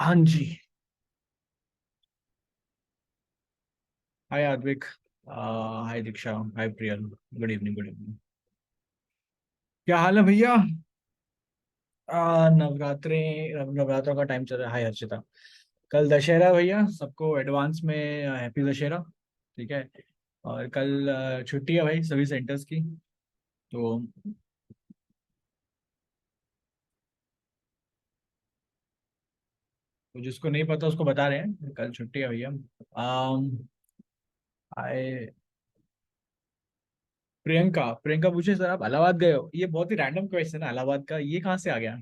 हाँ जी। Hi Aadvik. Hi Diksha. Hi Priyal. Good evening, good evening. क्या हाल है भैया? नवरात्रे नवरात्रों का टाइम चल रहा है। हाय हर्षिता। कल दशहरा है भैया, सबको एडवांस में हैप्पी दशहरा। ठीक है। और कल छुट्टी है भाई सभी सेंटर्स की। तो जिसको नहीं पता उसको बता रहे हैं, कल छुट्टी है भैया। आम, आए प्रियंका प्रियंका पूछे, सर आप इलाहाबाद गए हो? ये बहुत ही रैंडम क्वेश्चन है, इलाहाबाद का ये कहाँ से आ गया?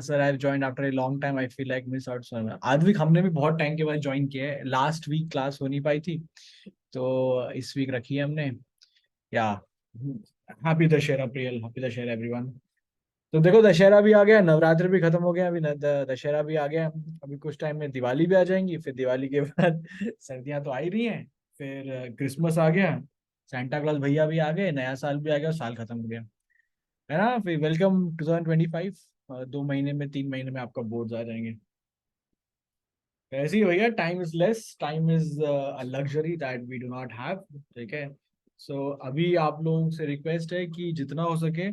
Sir I join after a long time, I feel like miss out sir. आज वीक हमने भी बहुत टाइम के बाद ज्वाइन किया है, लास्ट वीक क्लास हो नहीं पाई थी, तो इस वीक रखी है हमने। या happy Dussehra Priyal, happy Dussehra everyone. तो देखो दशहरा भी आ गया, नवरात्र भी खत्म हो गया, अभी दशहरा भी आ गया। अभी कुछ टाइम में दिवाली भी आ जाएंगी, फिर दिवाली के बाद सर्दियां तो आ ही रही हैं। फिर क्रिसमस आ गया, सैंटा क्लॉज भैया भी आ गए, नया साल भी आ गया और साल खत्म हो गया। है ना? फिर वेलकम 2025। 2 महीने में 3 महीने में आपका बोर्ड्स आ जाएंगे। ऐसे ही भैया, time is less, time is a luxury that we do not have. ठीक है। सो अभी आप लोगों से रिक्वेस्ट है कि जितना हो सके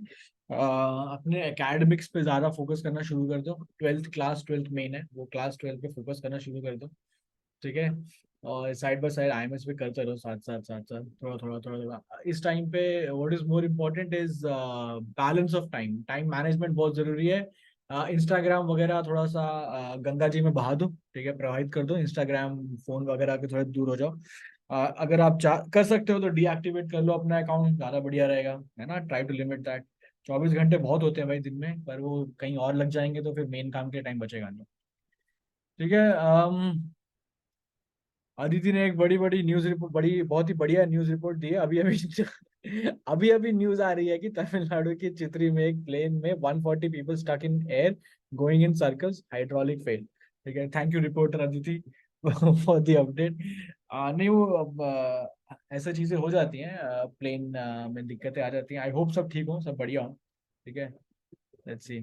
अपने एकेडमिक्स पे ज़्यादा फोकस करना शुरू कर दो। ट्वेल्थ मेन है, वो क्लास 12 पे फोकस करना शुरू कर दो। ठीक है। और साइड बाय साइड आईएमएस भी करते रहो, साथ साथ साथ साथ, थोड़ा थोड़ा थोड़ा थोड़ा। इस टाइम पे what is more important is balance of time, time management बहुत जरूरी है। इंस्टाग्राम वगैरह थोड़ा सा गंगा जी में बहा दो। ठीक है, प्रवाहित कर दो इंस्टाग्राम, फोन वगैरह के थोड़े दूर हो जाओ। अगर आप कर सकते हो तो डीएक्टिवेट कर लो अपना अकाउंट, ज़्यादा बढ़िया रहेगा। है ना? Try to limit that. 24 घंटे बहुत होते हैं भाई दिन में, पर वो कहीं और लग जाएंगे तो फिर मेन काम के टाइम बचेगा नहीं। ठीक है। अदिति ने एक बड़ी बड़ी न्यूज रिपोर्ट, बड़ी बहुत ही बढ़िया न्यूज रिपोर्ट दी है अभी अभी। अभी अभी न्यूज आ रही है कि तमिलनाडु की चित्री में एक प्लेन में 140 people stuck in air, going in circles, hydraulic fail. ठीक है, thank you reporter Aditi for the update. नहीं वो अब ऐसा चीजें हो जाती हैं, प्लेन में दिक्कतें आ जाती हैं। आई होप सब ठीक हो, सब बढ़िया हो। ठीक है। Let's see.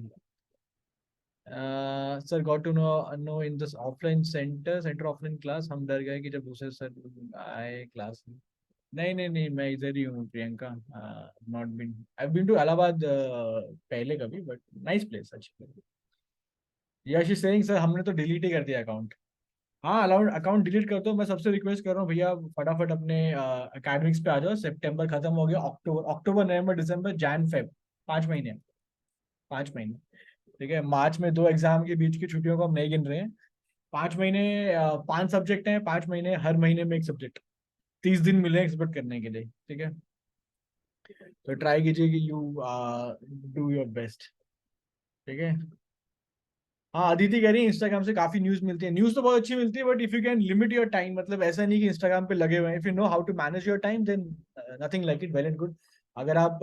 Sir got to know in this offline centre offline class, हम डर गए कि जब दूसरे सर आए क्लास में। नहीं नहीं नहीं, मैं इधर ही हूँ Priyanka. Not been, I been to Allahabad पहले कभी, बट नाइस प्लेस, अच्छी place. Yash is saying sir हमने तो डिलीट ही कर दिया अकाउंट। हाँ, अलाउड अकाउंट डिलीट कर दो। मैं सबसे रिक्वेस्ट कर रहा हूँ भैया, फटाफट अपने एकेडमिक्स पे आ जाओ। सितंबर खत्म हो गया, अक्टूबर अक्टूबर नवंबर दिसंबर जैन फेब, 5 महीने। 5 महीने। ठीक है, मार्च में 2 एग्जाम के बीच की छुट्टियों को हम नहीं गिन रहे हैं। 5 महीने, 5 सब्जेक्ट हैं, 5 महीने, हर महीने में एक सब्जेक्ट। 30 दिन मिले एक्सपेक्ट करने के लिए। ठीक है। तो ट्राई कीजिए कि यू डू योर बेस्ट। ठीक है। हाँ, अदिति कह रही है इंस्टाग्राम से काफी न्यूज मिलती है, न्यूज तो बहुत अच्छी मिलती है, but if you can limit your time, मतलब ऐसा नहीं कि इंस्टाग्राम पे लगे हुए हैं। If you know how to manage your time then nothing like it, well and good. अगर आप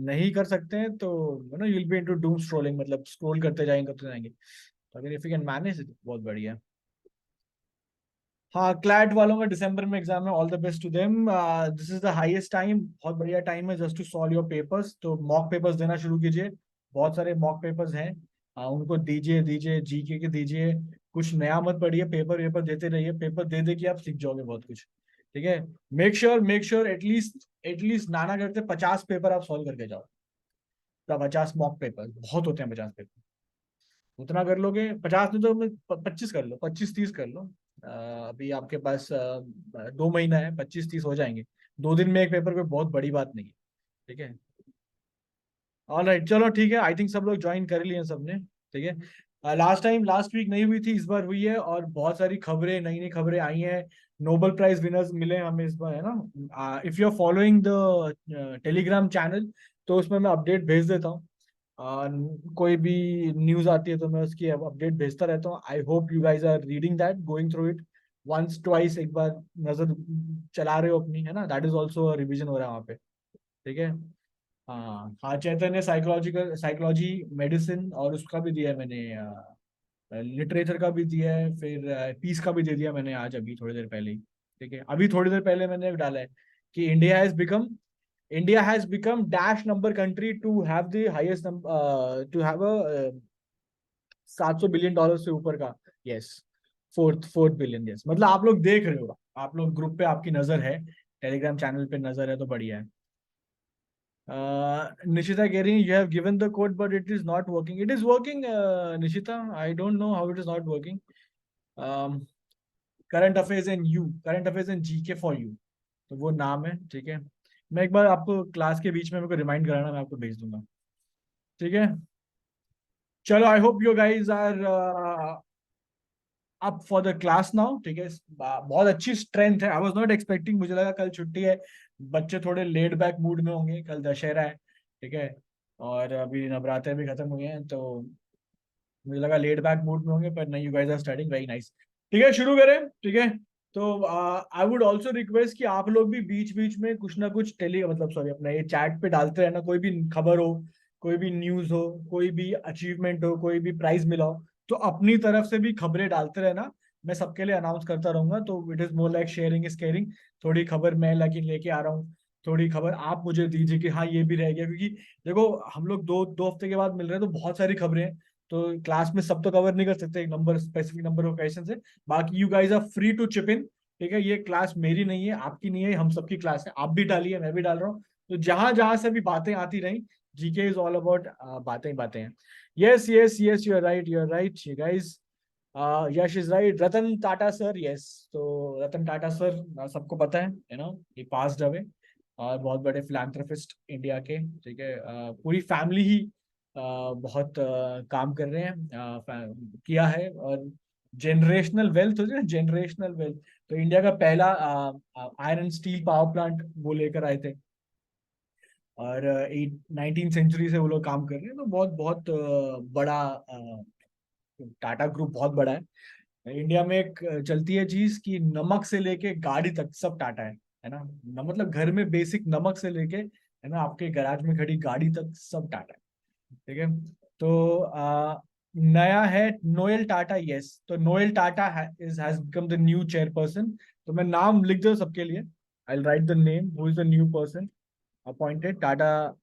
नहीं कर सकते हैं तो you know, you will be into doom scrolling, मतलब स्क्रोल करते जाएंगे। तो अगर इफ यू कैन मैनेज, बहुत बढ़िया। हाँ, क्लैट वालों का दिसंबर में एग्जाम है, all the best to them. This is the highest time, बहुत बढ़िया टाइम है just to solve your papers. तो मॉक पेपर्स देना शुरू कीजिए। बहुत सारे मॉक पेपर्स हैं, उनको दीजिए दीजिए, जीके के दीजिए। कुछ नया मत पढ़िए, पेपर पेपर देते रहिए, पेपर दे दे के आप सीख जाओगे बहुत कुछ। ठीक है। मेक श्योर एटलीस्ट नाना करते 50 पेपर आप सॉल्व करके जाओ। तो 50 मॉक पेपर बहुत होते हैं, 50 पेपर उतना कर लोगे। 50 में तो 25 कर लो, 25-30 कर लो। अभी आपके पास 2 महीना है, 25-30 हो जाएंगे। 2 दिन में एक पेपर, कोई बहुत बड़ी बात नहीं है। ठीक है। ऑल राइट, चलो ठीक है, आई थिंक सब लोग ज्वाइन कर लिए हैं सबने। ठीक है। लास्ट वीक नहीं हुई थी, इस बार हुई है, और बहुत सारी खबरें, नई नई खबरें आई हैं। नोबेल प्राइज विनर्स मिले हैं हमें इस बार, है ना? If you are following the Telegram channel, तो उसमें मैं अपडेट भेज देता हूँ। कोई भी न्यूज आती है तो मैं उसकी अपडेट भेजता रहता हूँ। I hope you guys are reading that, going through it once twice, एक बार नजर चला रहे हो अपनी, है ना? दैट इज ऑल्सो रिविजन हो रहा है वहाँ पे। ठीक है। हाँ हाँ, चैतन्य साइकोलॉजिकल साइकोलॉजी मेडिसिन और उसका भी दिया है मैंने, लिटरेचर का भी दिया है, फिर पीस का भी दे दिया मैंने आज अभी थोड़ी देर पहले ही। ठीक है, अभी थोड़ी देर पहले मैंने डाला है कि India has become dash number country to have the highest, to have $700 billion से ऊपर का। Yes, fourth fourth billion. Yes, मतलब आप लोग देख रहे हो, आप लोग ग्रुप पे आपकी नजर है, टेलीग्राम चैनल पे नजर है, तो बढ़िया है। Nishita Gary, you have given the code, but it is not working. It is working, Nishita. I don't know how it is not working. Um, Current Affairs and You, Current Affairs and GK for You, तो वो नाम है, ठीक है। मैं एक बार आपको class के बीच में मेरे को रिमाइंड कराना, मैं आपको भेज दूंगा, ठीक है। चलो, I hope you guys are up for the class now, ठीक है। बहुत अच्छी स्ट्रेंथ है, आई वाज नॉट एक्सपेक्टिंग, मुझे लगा कल छुट्टी है, बच्चे थोड़े लेड बैक मूड में होंगे, कल दशहरा है, ठीक है, और अभी नवरात्रे भी खत्म हुए हैं, तो मुझे लगा लेड बैक मूड में होंगे, पर नहीं, you guys are starting very nice. ठीक है, शुरू करें, ठीक है। तो आई वुड ऑल्सो रिक्वेस्ट कि आप लोग भी बीच बीच में कुछ ना कुछ मतलब सॉरी, अपना ये चैट पे डालते रहना, कोई भी खबर हो, कोई भी न्यूज हो, कोई भी अचीवमेंट हो, कोई भी प्राइज मिला हो, तो अपनी तरफ से भी खबरें डालते रहना। मैं सबके लिए अनाउंस करता रहूंगा, तो it is more like sharing is caring. थोड़ी खबर मैं लेके आ रहा हूँ, थोड़ी खबर आप मुझे दीजिए कि हाँ ये भी रह गया, क्योंकि देखो हम लोग दो दो हफ्ते के बाद मिल रहे हैं, तो बहुत सारी खबरें हैं, तो क्लास में सब तो कवर नहीं कर सकते, एक number specific number of question है। बाकी you guys are free to chip in, ठीक है। ये क्लास मेरी नहीं है, आपकी नहीं है, हम सबकी क्लास है, आप भी डालिए, मैं भी डाल रहा हूँ, तो जहां जहां से भी बातें आती रही, जीके इज ऑल अबाउट बातें ही बातें हैं। Yes yes yes, you are right ये guys. Yash is right, Ratan Tata sir, yes. तो रतन टाटा सर सबको पता है ना, ये पास्ड अवे, और बहुत बड़े फिलैंथ्रोपिस्ट इंडिया के, ठीक है। पूरी फैमिली ही बहुत काम कर रहे हैं, किया है, और जनरेशनल वेल्थ होती है ना, जनरेशनल वेल्थ। तो इंडिया का पहला आयरन स्टील पावर प्लांट वो लेकर आए थे, और 19th सेंचुरी से वो लोग काम कर रहे हैं, तो बहुत बहुत बड़ा टाटा ग्रुप बहुत बड़ा है। इंडिया में एक चलती है चीज कि नमक से लेके गाड़ी तक सब टाटा है ना, मतलब घर में बेसिक नमक से लेके, है ना, आपके गैराज में खड़ी गाड़ी तक सब टाटा है, ठीक है। तो नया है नोएल टाटा, यस। तो Noel Tata is has become the new chairperson. तो मैं नाम लिख दो सबके लिए, I will write the name who is the new person appointed, Tata,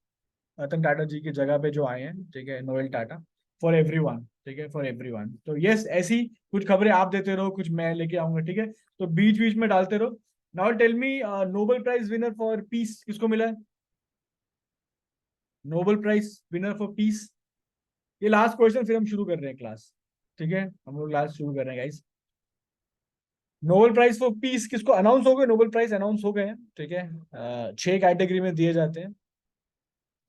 Ratan Tata ji की जगह पे जो आए हैं, ठीक है, नोएल टाटा, फॉर एवरीवन, ठीक है, फॉर एवरीवन। तो यस, ऐसी कुछ खबरें आप देते रहो, कुछ मैं लेके आऊंगा, ठीक है। तो बीच बीच में डालते रहो। Now tell me, Nobel prize winner for peace किसको मिला है? Nobel prize winner for peace, ये लास्ट क्वेश्चन, फिर हम शुरू कर रहे हैं क्लास, ठीक है, हम लोग लास्ट शुरू कर रहे हैं guys. Nobel prize for peace किसको अनाउंस हो गए? नोबेल प्राइज अनाउंस हो गए हैं, ठीक है। 6 कैटेगरी में दिए जाते हैं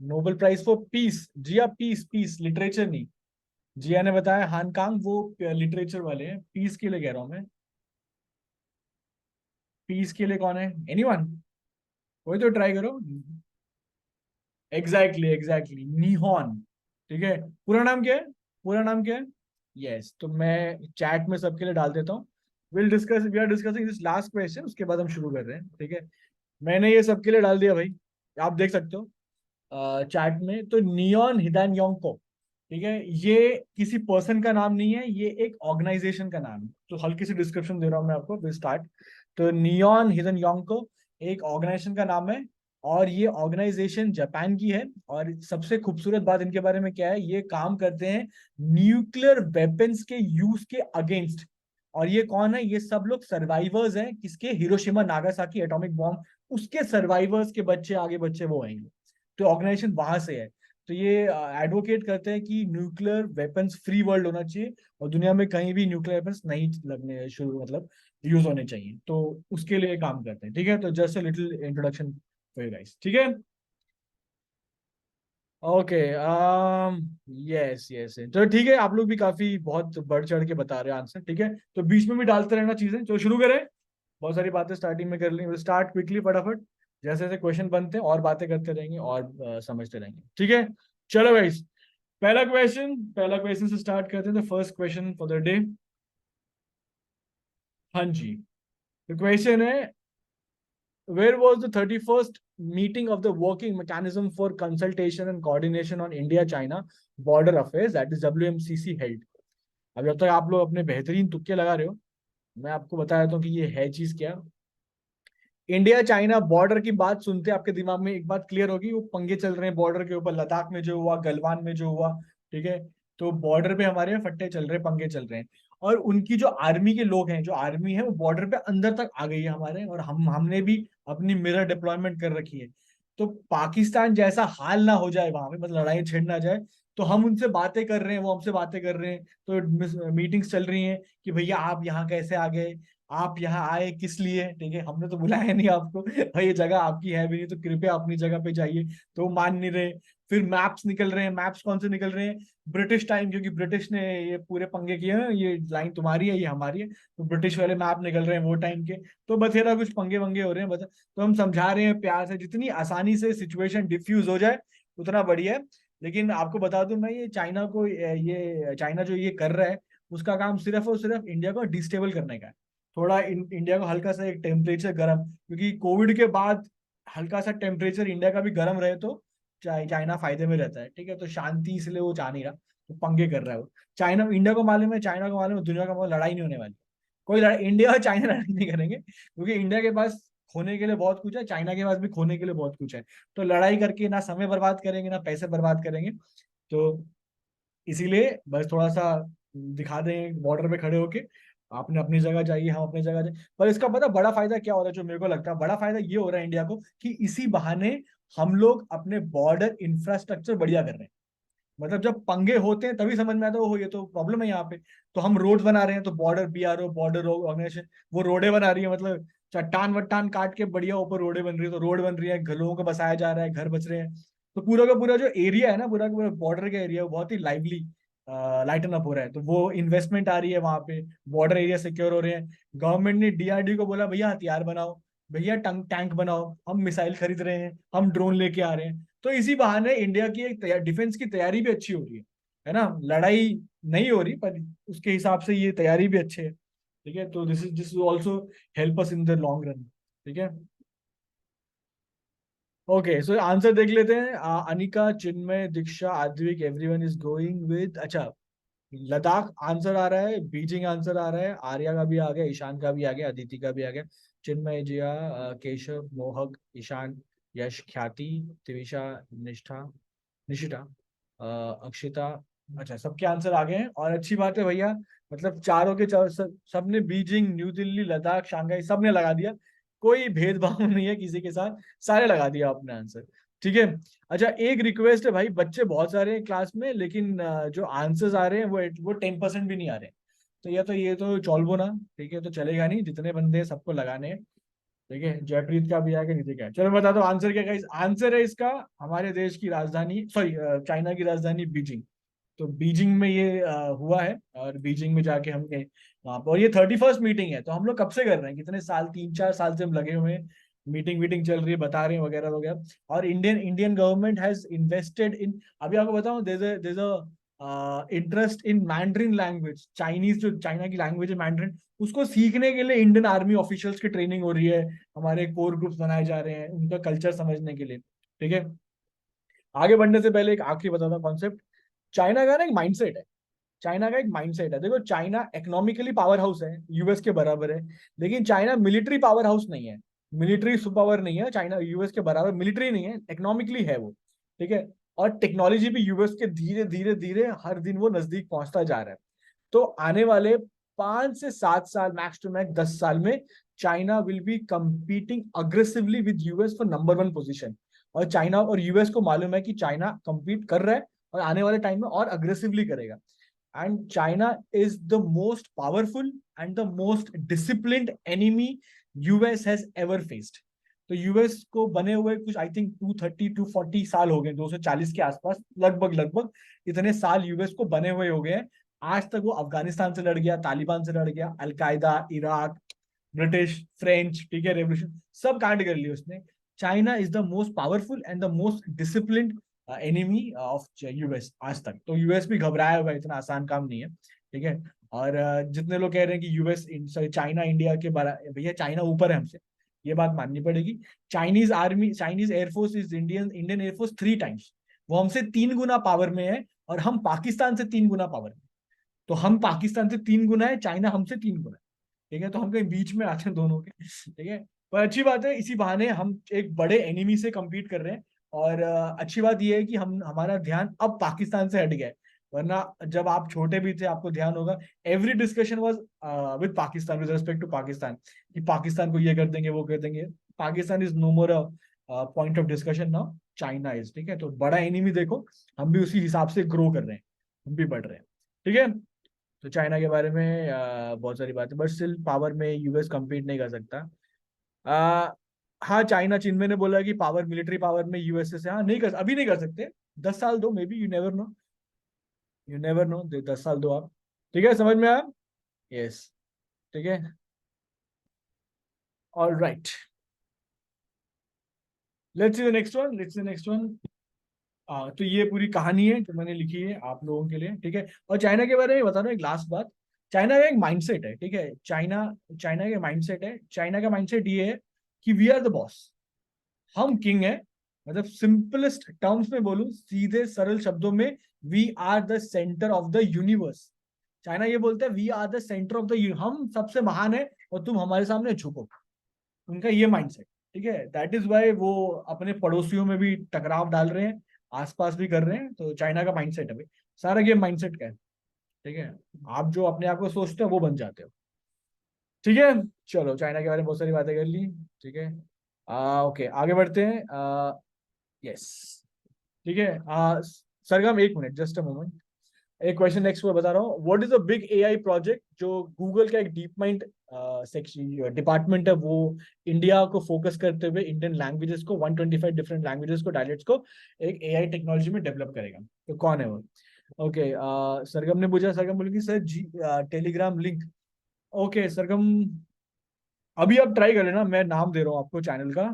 Nobel prize for peace. Jiya, peace peace, literature नहीं। जिया ने बताया हानकांग वो लिटरेचर वाले हैं, पीस के लिए कह रहा हूं मैं। पीस के लिए कौन है? एनीवन? कोई तो ट्राई करो। एग्जैक्टली एग्जैक्टली, निहॉन, ठीक है। पूरा नाम क्या है? पूरा नाम क्या है? यस, तो मैं चैट में सबके लिए डाल देता हूँ। We are discussing this last question, उसके बाद हम शुरू कर रहे हैं, ठीक है। मैंने ये सबके लिए डाल दिया भाई, आप देख सकते हो चैट में। तो नियॉन हिदानयोंको, ठीक है, ये किसी पर्सन का नाम नहीं है, ये एक ऑर्गेनाइजेशन का नाम है। तो हल्की सी डिस्क्रिप्शन दे रहा हूं मैं आपको, विल स्टार्ट। तो नियॉन हिदानयोंको एक ऑर्गेनाइजेशन का नाम है, और ये ऑर्गेनाइजेशन जापान की है। और सबसे खूबसूरत बात इनके बारे में क्या है, ये काम करते हैं न्यूक्लियर वेपन्स के यूज के अगेंस्ट। और ये कौन है? ये सब लोग सर्वाइवर्स हैं किसके? हिरोशिमा नागासाकी एटॉमिक बॉम्ब, उसके सर्वाइवर्स के बच्चे, आगे बच्चे वो आएंगे। तो ऑर्गेनाइजेशन वहां से है। तो ये एडवोकेट करते हैं कि न्यूक्लियर वेपन्स फ्री वर्ल्ड होना चाहिए, और दुनिया में कहीं भी न्यूक्लियर वेपन्स नहीं लगने शुरू, मतलब यूज होने चाहिए, तो उसके लिए काम करते हैं, ठीक है। तो just a little introduction for you guys, ठीक है। ओके, यस यस, चलो ठीक है, आप लोग भी काफी बहुत बढ़ चढ़ के बता रहे हैं आंसर, ठीक है। तो बीच में भी डालते रहना चीजें। चलो शुरू करें, बहुत सारी बातें स्टार्टिंग में कर ली, स्टार्ट क्विकली फटाफट, जैसे जैसे क्वेश्चन बनते हैं और बातें करते रहेंगे, और समझते रहेंगे, ठीक है। चलो गाइस, पहला क्वेश्चन से स्टार्ट करते हैं, the first question for the day. हाँ जी, तो क्वेश्चन है, where was the 31st meeting of the working mechanism for consultation and coordination on India China border affairs, that is WMCC held? अब जब तक आप लोग अपने बेहतरीन तुक्के लगा रहे हो, मैं आपको बता देता हूँ कि ये है चीज क्या। इंडिया चाइना बॉर्डर की बात सुनते आपके दिमाग में एक बात क्लियर होगी, वो पंगे चल रहे हैं बॉर्डर के ऊपर, लद्दाख में जो हुआ, गलवान में जो हुआ, ठीक है। तो बॉर्डर पे हमारे फट्टे चल रहे, पंगे चल रहे हैं। और उनकी जो आर्मी के लोग हैं, जो आर्मी है वो बॉर्डर पे अंदर तक आ गई है हमारे, और हमने भी अपनी मिरर डिप्लॉयमेंट कर रखी है। तो पाकिस्तान जैसा हाल ना हो जाए वहां पे, मतलब लड़ाई छिड़ ना जाए, तो हम उनसे बातें कर रहे हैं, वो हमसे बातें कर रहे हैं, तो मीटिंग्स चल रही हैं कि भैया आप यहाँ कैसे आ गए, आप यहाँ आए किस लिए, ठीक है, हमने तो बुलाया नहीं आपको भाई, ये जगह आपकी है भी नहीं, तो कृपया अपनी जगह पे जाइए। तो वो मान नहीं रहे। फिर मैप्स निकल रहे हैं, मैप्स कौन से निकल रहे हैं, ब्रिटिश टाइम, क्योंकि ब्रिटिश ने ये पूरे पंगे किए हैं, ये लाइन तुम्हारी है, ये हमारी है, तो ब्रिटिश वाले मैप निकल रहे हैं वो टाइम के। तो बथेरा कुछ पंगे वंगे हो रहे हैं, बता। तो हम समझा रहे हैं प्यार से, जितनी आसानी से सिचुएशन डिफ्यूज हो जाए उतना बढ़िया है। लेकिन आपको बता दूं मैं, ये चाइना को, ये चाइना जो ये कर रहा है, उसका काम सिर्फ और सिर्फ इंडिया को डिस्टेबल करने का है। थोड़ा इंडिया को हल्का सा एक टेम्परेचर गर्म, क्योंकि कोविड के बाद हल्का सा टेम्परेचर इंडिया का भी गर्म रहे तो चाइना फायदे में रहता है, ठीक है। तो शांति इसलिए वो चाह नहीं रहा, तो पंगे कर रहा है वो। चाइना, इंडिया को मालूम है, चाइना को मालूम है, दुनिया का मालूम, लड़ाई नहीं होने वाली। कोई लड़ाई इंडिया और चाइना लड़ाई नहीं करेंगे, क्योंकि इंडिया के पास खोने के लिए बहुत कुछ है, चाइना के पास भी खोने के लिए बहुत कुछ है। तो लड़ाई करके ना समय बर्बाद करेंगे, ना पैसे बर्बाद करेंगे। तो इसीलिए बस थोड़ा सा दिखा दें बॉर्डर पे खड़े होके, आपने अपनी जगह जाइए, हम अपनी जगह जाइए। पर इसका पता बड़ा फायदा क्या हो रहा है, जो मेरे को लगता है बड़ा फायदा ये हो रहा है इंडिया को, कि इसी बहाने हम लोग अपने बॉर्डर इंफ्रास्ट्रक्चर बढ़िया कर रहे हैं। मतलब जब पंगे होते हैं तभी समझ में आता है, हो ये तो प्रॉब्लम है यहाँ पे। तो हम रोड बना रहे हैं, तो बॉर्डर बीआरओ, बॉर्डर ऑर्गेनाइजेशन वो रोडे बना रही है, मतलब चट्टान वट्टान काट के बढ़िया ऊपर रोडे बन रही है, तो रोड बन रही है, लोगों को बसाया जा रहा है, घर बच रहे हैं। तो पूरा का पूरा जो एरिया है ना, पूरा का पूरा बॉर्डर का एरिया, वो बहुत ही लाइवली लाइटन अप हो रहा है। तो वो इन्वेस्टमेंट आ रही है वहां पे, बॉर्डर एरिया सिक्योर हो रहे हैं। गवर्नमेंट ने डीआरडी को बोला भैया हथियार बनाओ, भैया टैंक बनाओ, हम मिसाइल खरीद रहे हैं, हम ड्रोन लेके आ रहे हैं। तो इसी बहाने इंडिया की एक डिफेंस की तैयारी भी अच्छी हो रही है ना। लड़ाई नहीं हो रही, पर उसके हिसाब से ये तैयारी भी अच्छी है, ठीक है। तो this also help us in the long run, ठीक है। ओके, सो आंसर देख लेते हैं। Anika, Chinmay, Diksha, Aadvik, everyone is going with, अच्छा, लद्दाख आंसर आ रहा है, बीजिंग आंसर आ रहा है, आर्या का भी आ गया, ईशान का भी आ गया, अदिति का भी आ गया, चिन्मय, जिया, केशव, मोहक, ईशान, यश, ख्याति, त्रिविशा, निष्ठा, निशिता, अक्षिता, अच्छा, सबके आंसर आ गए हैं, और अच्छी बात है भैया। मतलब चारों के चारों सबने Beijing, new Delhi, Ladakh, Shanghai सबने लगा दिया। कोई भेदभाव नहीं है किसी के साथ, सारे लगा दिया आपने आंसर, ठीक है। अच्छा, एक रिक्वेस्ट है भाई, बच्चे बहुत सारे हैं क्लास में, लेकिन जो आंसर्स आ रहे हैं वो 10% भी नहीं आ रहे। तो ये तो चॉल्वो ना, ठीक है, तो चलेगा नहीं, जितने बंदे हैं सबको लगाने हैं, ठीक है। जयप्रीत का भी आगे, नीचे क्या है, चलो मैं बता दो आंसर क्या है। आंसर है इसका, हमारे देश की राजधानी, सॉरी, चाइना की राजधानी बीजिंग। तो बीजिंग में ये हुआ है, और बीजिंग में जाके हम गए वहां पर, और ये 31st मीटिंग है। तो हम लोग कब से कर रहे हैं, कितने साल, 3-4 साल से हम लगे हुए हैं, मीटिंग वीटिंग चल रही है, बता रहे हैं वगैरह वगैरह। और Indian Indian government has invested in, अभी आपको बताऊं, their interest in mandarin language, Chinese, जो चाइना की लैंग्वेज है मैंड्रिन, उसको सीखने के लिए इंडियन आर्मी ऑफिशियल्स की ट्रेनिंग हो रही है, हमारे कोर ग्रुप्स बनाए जा रहे हैं उनका कल्चर समझने के लिए, ठीक है। आगे बढ़ने से पहले एक आखिरी बताता हूँ कॉन्सेप्ट। चाइना का ना एक माइंडसेट है, चाइना का एक माइंडसेट है, देखो चाइना इकोनॉमिकली पावर हाउस है, यूएस के बराबर है, लेकिन चाइना मिलिट्री पावर हाउस नहीं है, मिलिट्री सुपर पावर नहीं है चाइना, यूएस के बराबर मिलिट्री नहीं है, इकोनॉमिकली है वो, ठीक है। और टेक्नोलॉजी भी यूएस के धीरे धीरे धीरे हर दिन वो नजदीक पहुंचता जा रहा है। तो आने वाले 5 से 7 साल, मैक्स टू मैक्स 10 साल में, China will be competing aggressively with US for number 1 position. और चाइना और यूएस को मालूम है कि चाइना कंपीट कर रहा है, और आने वाले टाइम में और अग्रेसिवली करेगा। And China is the most powerful and the most disciplined enemy US has ever faced. तो यूएस को बने हुए कुछ आई थिंक 230-240 साल हो गए, 240 के आसपास, लगभग लगभग इतने साल यूएस को बने हुए हो गए हैं। आज तक वो अफगानिस्तान से लड़ गया, तालिबान से लड़ गया, अलकायदा, इराक, ब्रिटिश, फ्रेंच, ठीक है, रेवोल्यूशन सब कांड कर लिया उसने। China is the most powerful and the most disciplined enemy of US आज तक। तो यूएस भी घबराया हुआ है, इतना आसान काम नहीं है, ठीक है। और जितने लोग कह रहे हैं कि यूएस, सॉरी, चाइना इंडिया के भैया चाइना ऊपर है हमसे, ये बात माननी पड़ेगी। Chinese army, Chinese air force is Indian Indian air force 3 times, वो हमसे 3 गुना पावर में है, और हम पाकिस्तान से 3 गुना पावर में। तो हम पाकिस्तान से 3 गुना है, चाइना हमसे 3 गुना है, ठीक है। तो हम कहीं बीच में आते हैं दोनों के, ठीक है। पर अच्छी बात है, इसी बहाने हम एक बड़े एनिमी से compete कर रहे हैं। और अच्छी बात यह है कि हम, हमारा ध्यान अब पाकिस्तान से हट गया है। वरना जब आप छोटे भी थे आपको ध्यान होगा, every discussion was with Pakistan, with respect to Pakistan, कि पाकिस्तान को ये कर देंगे वो कर देंगे। Pakistan is no more a point of discussion now, China is. ठीक है, तो बड़ा एनिमी देखो, हम भी उसी हिसाब से ग्रो कर रहे हैं, हम भी बढ़ रहे हैं। ठीक है, तो चाइना के बारे में बहुत सारी बातें, बट स्टिल पावर में यूएस compete नहीं कर सकता। हाँ, चाइना चिन्मय ने बोला कि पावर, मिलिट्री पावर में यूएसए से, हाँ नहीं कर, अभी नहीं कर सकते, 10 साल दो, may be, you never know, you never know, 10 साल दो आप। ठीक है, समझ में आया? यस। ठीक है, all right, let's see the next one, let's see the next one. तो ये पूरी कहानी है जो मैंने लिखी है आप लोगों के लिए। ठीक है, और चाइना के बारे में बता रहा हूँ एक लास्ट बात। चाइना का एक माइंडसेट है, ठीक है, चाइना, चाइना का माइंडसेट है, चाइना का माइंडसेट ये है कि वी आर द बॉस, हम किंग है। मतलब सिंपलेस्ट टर्म्स में बोलूं, सीधे सरल शब्दों में, we are the centre of the universe. China ये बोलता है we are the centre of the, हम सबसे महान है और तुम हमारे सामने झुको। उनका ये माइंडसेट। ठीक है, दैट इज वाई वो अपने पड़ोसियों में भी टकराव डाल रहे हैं, आसपास भी कर रहे हैं। तो चाइना का माइंडसेट है भाई, सारा गेम माइंडसेट का है। ठीक है, आप जो अपने आप को सोचते हो वो बन जाते हो। ठीक है, चलो चाइना के बारे में बहुत सारी बातें कर ली। ठीक है, ओके, आगे बढ़ते हैं। यस, ठीक है। सरगम, एक मिनट, जस्ट अ मोमेंट, एक क्वेश्चन नेक्स्ट को बता रहा हूँ। What is a big AI project जो गूगल का एक डीप माइंड सेक्शन डिपार्टमेंट है, वो इंडिया को फोकस करते हुए इंडियन लैंग्वेजेस को, 125 डिफरेंट लैंग्वेजेस को, डायलेक्ट्स को एक एआई टेक्नोलॉजी में डेवलप करेगा? तो कौन है वो? ओके, सरगम ने पूछा, सरगम बोले कि सर जी, टेलीग्राम लिंक। ओके सरगम, अभी आप ट्राई कर लेना, मैं नाम दे रहा हूँ आपको चैनल का।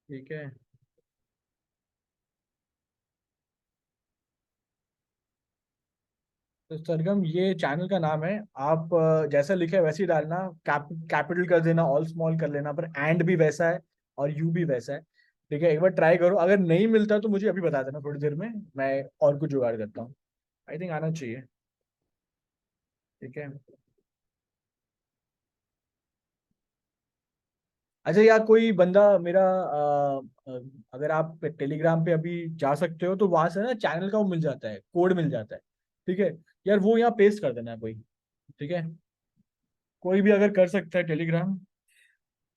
ठीक है, तो सरगम ये चैनल का नाम है। आप जैसा लिखा है वैसे ही डालना, कैपिटल कर देना, ऑल स्मॉल कर लेना, पर एंड भी वैसा है और यू भी वैसा है। ठीक है, एक बार ट्राई करो, अगर नहीं मिलता तो मुझे अभी बता देना, थोड़ी देर में मैं और कुछ जुगाड़ करता हूँ। आई थिंक आना चाहिए। ठीक है, अच्छा, या कोई बंदा मेरा अगर आप टेलीग्राम पे अभी जा सकते हो तो वहां से ना चैनल का वो मिल जाता है, कोड मिल जाता है। ठीक है, यार वो यहाँ पेस्ट कर देना है कोई। ठीक है, कोई भी अगर कर सकता है टेलीग्राम,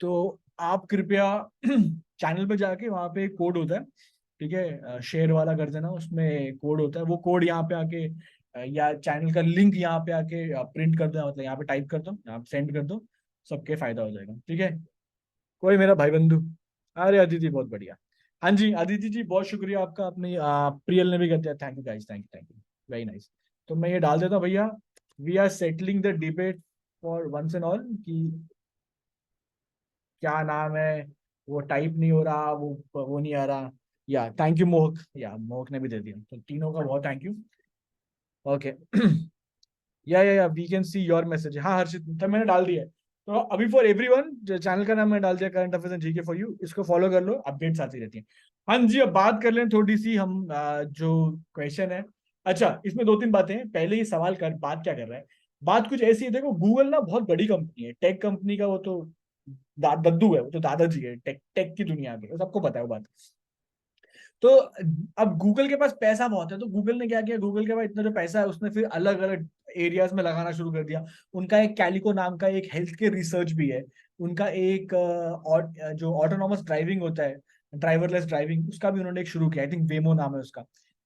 तो आप कृपया चैनल पे जाके वहाँ पे एक कोड होता है। ठीक है, शेयर वाला कर देना, उसमें कोड होता है, वो कोड यहाँ पे आके या चैनल का लिंक यहाँ पे आके प्रिंट कर दो, मतलब यहाँ पे टाइप कर दो, यहाँ सेंड कर दो, सबके फायदा हो जाएगा। ठीक है, कोई मेरा भाई बंधु, अरे अदिति बहुत बढ़िया। हाँ जी अदिति जी, बहुत शुक्रिया आपका, अपनी प्रियल ने भी कर दिया, thank you guys, thank you, thank you, very nice. तो मैं ये डाल देता हूँ भैया, we are settling the debate for once and all, कि क्या नाम है, वो टाइप नहीं हो रहा, वो नहीं आ रहा। या थैंक यू मोहक, या मोहक ने भी दे दिया, तो तीनों का बहुत thank you. Okay, yeah we can see your message, हाँ हर्षित, तब मैंने डाल दिया है। तो अभी फॉर एवरीवन, जो चैनल का नाम मैंने डाल दिया, current affairs and GK for you, इसको फॉलो कर लो, अपडेट्स आती रहती हैं। हाँ जी, अब बात कर लें थोड़ी सी हम, जो क्वेश्चन है। अच्छा, इसमें दो तीन बातें हैं, पहले ही सवाल कर, बात क्या कर रहा है। बात कुछ ऐसी है, देखो गूगल ना बहुत बड़ी कंपनी है, टेक कंपनी का वो तो दद्दू है, वो तो दादाजी है टेक, टेक की दुनिया के, सबको पता है वो बात। तो अब गूगल के पास पैसा बहुत है, तो गूगल ने क्या किया, गूगल के पास इतना जो पैसा है उसने फिर अलग अलग एरियाज में लगाना शुरू कर दिया। उनका एक कैलिको नाम का एक हेल्थ केयर रिसर्च भी है। उनका एक जो ऑटोनॉमस ड्राइविंग होता है, ड्राइवरलेस ड्राइविंग, उसका भी उन्होंने एक शुरू किया, आई थिंक वेमो नाम है उसका।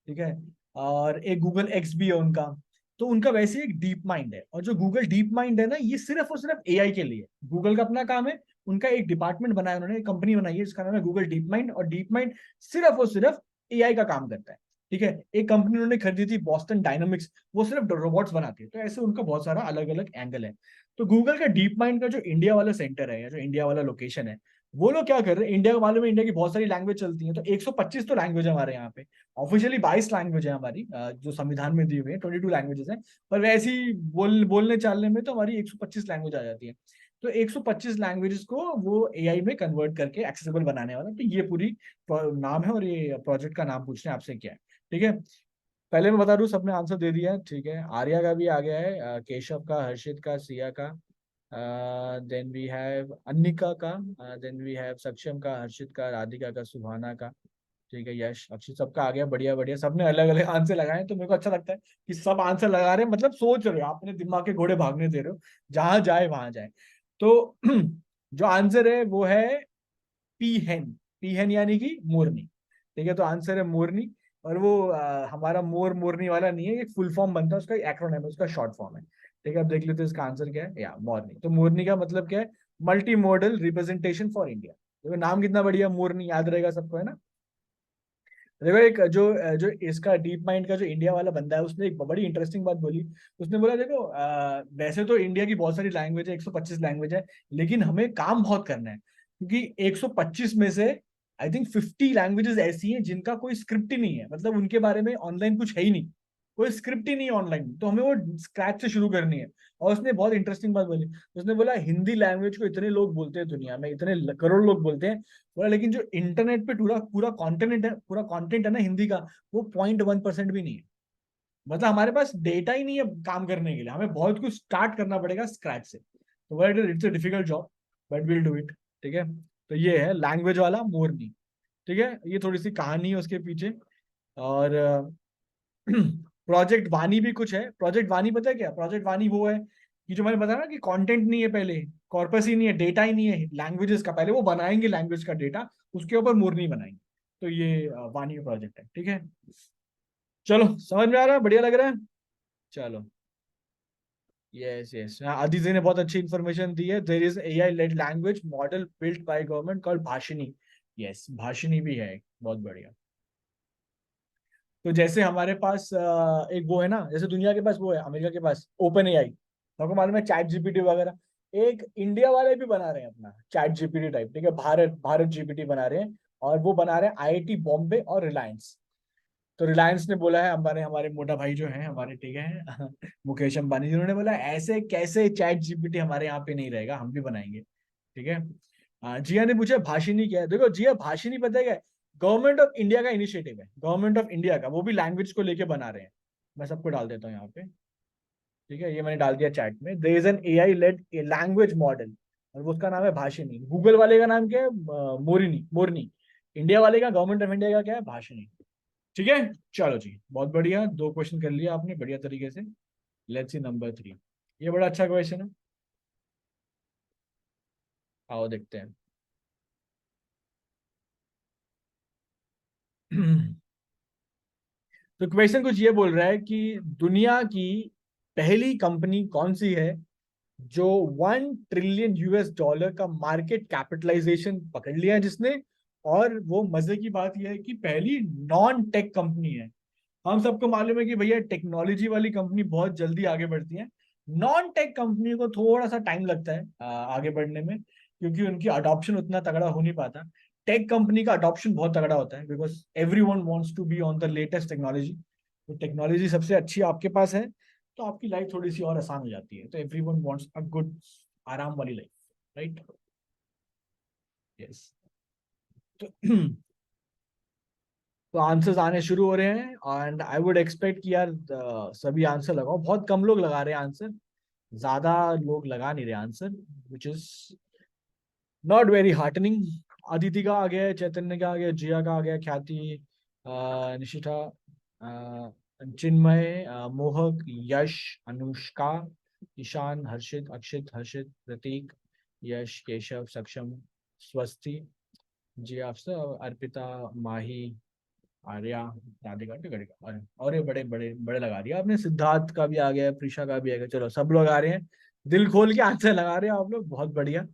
ठीक है, और एक गूगल एक्स भी है उनका। तो उनका वैसे एक डीप माइंड है, और जो गूगल डीप माइंड है ना, ये सिर्फ और सिर्फ एआई के लिए, गूगल का अपना काम है। उनका एक डिपार्टमेंट बनाया उन्होंने, एक कंपनी बनाई है जिसका नाम है गूगल डीप माइंड, और डीप माइंड सिर्फ और सिर्फ एआई का काम करता है। ठीक है, एक कंपनी उन्होंने खरीदी थी बॉस्टन डायनामिक्स, वो सिर्फ रोबोट्स बनाती है। तो ऐसे उनका बहुत सारा अलग अलग एंगल है। तो गूगल का डीप माइंड का जो इंडिया वाला सेंटर है, या जो इंडिया वाला लोकेशन है, वो लोग क्या कर रहे हैं, इंडिया को मालूम है, इंडिया की बहुत सारी लैंग्वेज चलती है, तो 125 तो लैंग्वेज है हमारे यहाँ पे। ऑफिशियली 22 लैंग्वेज है हमारी, जो संविधान में दी हुई है, 22 लैंग्वेजेस हैं। पर वैसे ही बोलने चालने में तो हमारी 125 लैंग्वेज आ जाती है। तो 125 लैंग्वेजेस को वो एआई में कन्वर्ट करके एक्सेसिबल बनाने वाला, तो ये पूरी नाम है, और ये प्रोजेक्ट का नाम पूछ रहे हैं आपसे क्या है। ठीक है, पहले मैं बता दूं, सबने आंसर दे दिया है। ठीक है, आर्या का भी आ गया है, केशव का, हर्षित का, सिया का, देन वी हैव अनिका का, देन वी हैव सक्षम का, हर्षित का, राधिका का, सुभाना का, ठीक है, यश, अक्षित, सबका आ गया, बढ़िया बढ़िया, सबने अलग अलग आंसर लगाए, तो मेरे को अच्छा लगता है कि सब आंसर लगा रहे हैं, मतलब सोच रहे हो, अपने दिमाग के घोड़े भागने दे रहे हो, जहां जाए वहां जाए। तो जो आंसर है वो है पीहेन। पीहेन यानी कि मोरनी, ठीक है, तो आंसर है मोरनी। और वो हमारा मोर मोरनी वाला नहीं है, एक फुल फॉर्म बनता है उसका, एक्रोनिम है उसका, शॉर्ट फॉर्म है, ठीक है। अब देख लेते हैं इसका आंसर क्या है, या मोरनी। तो मोरनी का मतलब क्या है, multi modal representation for India. देखो नाम कितना बढ़िया, मोरनी, याद रहेगा सबको, है ना। देखो एक जो जो इसका डीप माइंड का जो इंडिया वाला बंदा है, उसने एक बड़ी इंटरेस्टिंग बात बोली। उसने बोला देखो वैसे तो इंडिया की बहुत सारी लैंग्वेज है, 125 लैंग्वेज है, लेकिन हमें काम बहुत करना है, क्योंकि 125 में से आई थिंक 50 लैंग्वेजेस ऐसी हैं जिनका कोई स्क्रिप्ट ही नहीं है, मतलब उनके बारे में ऑनलाइन कुछ है ही नहीं, कोई स्क्रिप्ट ही नहीं है ऑनलाइन, तो हमें वो स्क्रैच से शुरू करनी है। और उसने बहुत इंटरेस्टिंग बात बोली। उसने बोला हिंदी लैंग्वेज को इतने लोग बोलते हैं दुनिया में, इतने करोड़ लोग बोलते हैं, बोला लेकिन जो इंटरनेट पे पूरा पूरा कॉन्टेंट है, पूरा कंटेंट है ना हिंदी का, वो 0.1% भी नहीं है। मतलब हमारे पास डेटा ही नहीं है काम करने के लिए, हमें बहुत कुछ स्टार्ट करना पड़ेगा स्क्रैच से। तो वह it's a difficult job, but will do it, ठीक है। तो ये है लैंग्वेज वाला मोरनी, ठीक है, ये थोड़ी सी कहानी है उसके पीछे। और प्रोजेक्ट वानी भी कुछ है। प्रोजेक्ट वानी पता है क्या, प्रोजेक्ट वानी वो है कि जो मैंने बताया ना कि कंटेंट नहीं है, पहले कॉर्पस ही नहीं है, डेटा ही नहीं है लैंग्वेजेस का, पहले वो बनाएंगे लैंग्वेज का डेटा, उसके ऊपर मोरनी बनाएंगे। तो ये वानी का प्रोजेक्ट है, ठीक है। चलो समझ में आ रहा है, बढ़िया लग रहा है। चलो, यस यस, आदित्य ने बहुत अच्छी इन्फॉर्मेशन दी है। There is AI led language model built by government called Bhashini. Yes, Bhashini भी है, बहुत बढ़िया। तो जैसे हमारे पास एक वो है ना, जैसे दुनिया के पास वो है, अमेरिका के पास ओपन एआई, आपको मालूम है, चैट जीपीटी वगैरह। एक इंडिया वाले भी बना रहे हैं अपना चैट जीपीटी टाइप, ठीक है, भारत भारत जीपीटी बना रहे हैं। और वो बना रहे हैं आईआईटी बॉम्बे और रिलायंस। तो रिलायंस ने बोला है, हमारे हमारे मोटा भाई जो है हमारे, ठीक है, मुकेश अंबानी, जिन्होंने बोला ऐसे कैसे चैट जीपीटी हमारे यहाँ पे नहीं रहेगा, हम भी बनाएंगे, ठीक है। जिया ने पूछा भाषिनी क्या है। देखो जिया, भाषिनी पता है क्या है, गवर्नमेंट ऑफ इंडिया का इनिशिएटिव है, गवर्नमेंट ऑफ इंडिया का, वो भी लैंग्वेज को लेके बना रहे हैं। मैं सबको डाल देता हूँ यहाँ पे, ठीक है, ये मैंने डाल दिया चैट में। There is an AI led language model, और वो उसका नाम है भाषिनी। गूगल वाले का नाम क्या है, मोरिनी, मोरनी। इंडिया वाले का, गवर्नमेंट ऑफ इंडिया का क्या है, भाषिनी, ठीक है। चलो जी, बहुत बढ़िया, दो क्वेश्चन कर लिया आपने बढ़िया तरीके से। लेट्स सी नंबर 3, ये बड़ा अच्छा क्वेश्चन है, आओ देखते हैं। तो क्वेश्चन कुछ ये बोल रहा है कि दुनिया की पहली कंपनी कौन सी है जो 1 ट्रिलियन US डॉलर का मार्केट कैपिटलाइजेशन पकड़ लिया है जिसने। और वो मजे की बात यह है कि पहली नॉन टेक कंपनी है। हम सबको मालूम है कि भैया टेक्नोलॉजी वाली कंपनी बहुत जल्दी आगे बढ़ती है, नॉन टेक कंपनी को थोड़ा सा टाइम लगता है आगे बढ़ने में, क्योंकि उनकी अडॉप्शन उतना तगड़ा हो नहीं पाता। टेक कंपनी का अडॉप्शन बहुत तगड़ा होता है, because every one wants to be on the latest technology. तो टेक्नोलॉजी सबसे अच्छी आपके पास है, तो आपकी लाइफ थोड़ी सी और आसान हो जाती है। तो every one wants a good, आराम वाली लाइफ, राइट। यस। तो तो आंसर्स आने शुरू हो रहे हैं, एंड आई वुड एक्सपेक्ट कि यार सभी आंसर लगाओ। बहुत कम लोग लगा रहे हैं आंसर, ज्यादा लोग लगा नहीं रहे answer, which is not very heartening. Aditi का आ गया है, चैतन्य का आ गया, जिया का आ गया, ख्याति, निशिता, चिन्मय, मोहक, यश, अनुष्का, ईशान, हर्षित, अक्षित, हर्षित, प्रतीक, यश, केशव, सक्षम, स्वस्ति, जिया, अफसर, अर्पिता, माही, आर्या, राधिका, टिकटिका, और ये बड़े बड़े बड़े लगा दिया आपने। सिद्धार्थ का भी आ गया, प्रीशा का भी आ गया, चलो सब लोग आ रहे हैं, दिल खोल के आंसर लगा रहे हैं आप लोग, बहुत बढ़िया।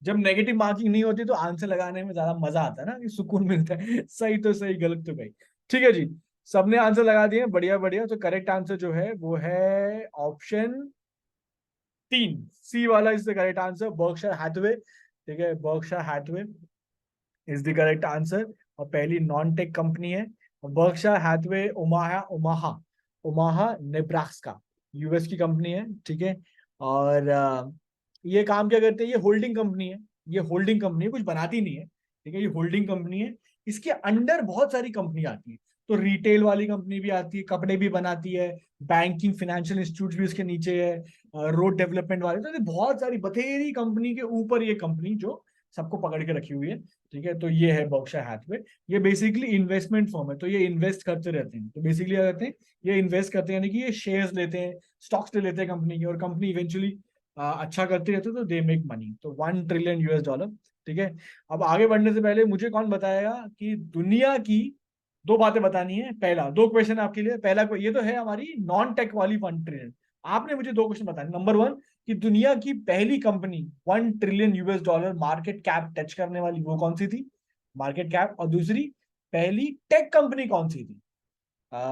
जब नेगेटिव मार्किंग नहीं होती तो आंसर लगाने में ज्यादा मजा आता है ना, कि सुकून मिलता है, सही तो सही, गलत तो गई। ठीक है जी, सबने आंसर लगा दिए, बढ़िया बढ़िया। तो करेक्ट आंसर जो है वो है ऑप्शन 3, सी वाला is the correct answer, Berkshire Hathaway, ठीक है, Berkshire Hathaway is the correct answer. और पहली नॉन टेक कंपनी है Berkshire Hathaway, Omaha, Omaha, Omaha Nebraska, US की कंपनी है, ठीक है। और ये काम क्या करते हैं, ये होल्डिंग कंपनी है, ये होल्डिंग कंपनी है, कुछ बनाती नहीं है, ठीक है, ये होल्डिंग कंपनी है। इसके अंडर बहुत सारी कंपनी आती है, तो रिटेल वाली कंपनी भी आती है, कपड़े भी बनाती है, बैंकिंग फाइनेंशियल इंस्टीट्यूट भी उसके नीचे है, रोड डेवलपमेंट वाले, तो ये बहुत सारी बथेरी कंपनी के ऊपर ये कंपनी जो सबको पकड़ के रखी हुई है। ठीक है, तो ये है बर्कशायर हैथवे। ये बेसिकली इन्वेस्टमेंट फर्म है, तो ये इन्वेस्ट करते रहते हैं। तो बेसिकली क्या करते हैं, ये इन्वेस्ट करते हैं, यानी कि ये शेयर्स लेते हैं, स्टॉक्स ले लेते हैं कंपनी के, और कंपनी इवेंचुअली अच्छा करती रहती है, तो दे मेक मनी। तो $1 ट्रिलियन। ठीक है, अब आगे बढ़ने से पहले मुझे कौन बताएगा कि दुनिया की दो बातें बतानी है। पहला, दो क्वेश्चन आपके लिए। पहला ये तो है हमारी नॉन टेक वाली 1 ट्रिलियन। आपने मुझे दो क्वेश्चन बताने। नंबर वन, कि दुनिया की पहली company $1 trillion market cap touch करने वाली वो कौन सी थी, मार्केट कैप। और दूसरी, पहली टेक कंपनी कौन सी थी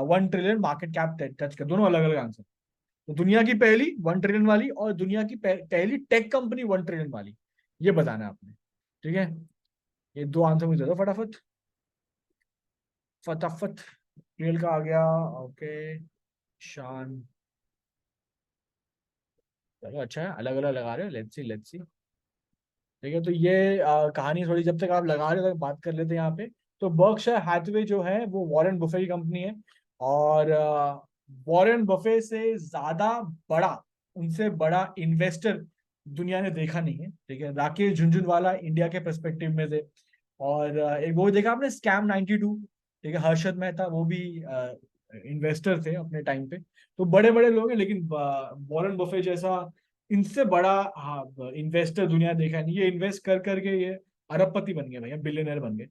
1 ट्रिलियन मार्केट कैप टच कर। दोनों अलग अलग आंसर। तो दुनिया की पहली 1 ट्रिलियन वाली और दुनिया की पहली टेक कंपनी 1 ट्रिलियन वाली, ये बताना है आपने। ठीक है, ये दो आंसर मुझे दे दो फटाफट फटाफट। रियल का आ गया। ओके, शान। चलो अच्छा है, अलग अलग लगा रहे हो। Let's see let's see. ठीक है, तो ये कहानी थोड़ी, जब तक आप लगा रहे हो तक बात कर लेते हैं यहाँ पे। तो बर्कशायर हैथवे जो है वो वॉरेन बफे की कंपनी है, और वॉरेन बफे से ज्यादा बड़ा, उनसे बड़ा इन्वेस्टर दुनिया ने देखा नहीं है। ठीक है, राकेश झुनझुनवाला इंडिया के पर्सपेक्टिव में थे। और एक वो देखा आपने स्कैम 92। ठीक है, हर्षद मेहता वो भी इन्वेस्टर थे अपने टाइम पे। तो बड़े बड़े लोग हैं, लेकिन वॉरेन बफे जैसा इनसे बड़ा, हाँ, इन्वेस्टर दुनिया देखा नहीं। ये इन्वेस्ट कर करके ये अरबपति बन गए भैया, बिलियनर बन गए।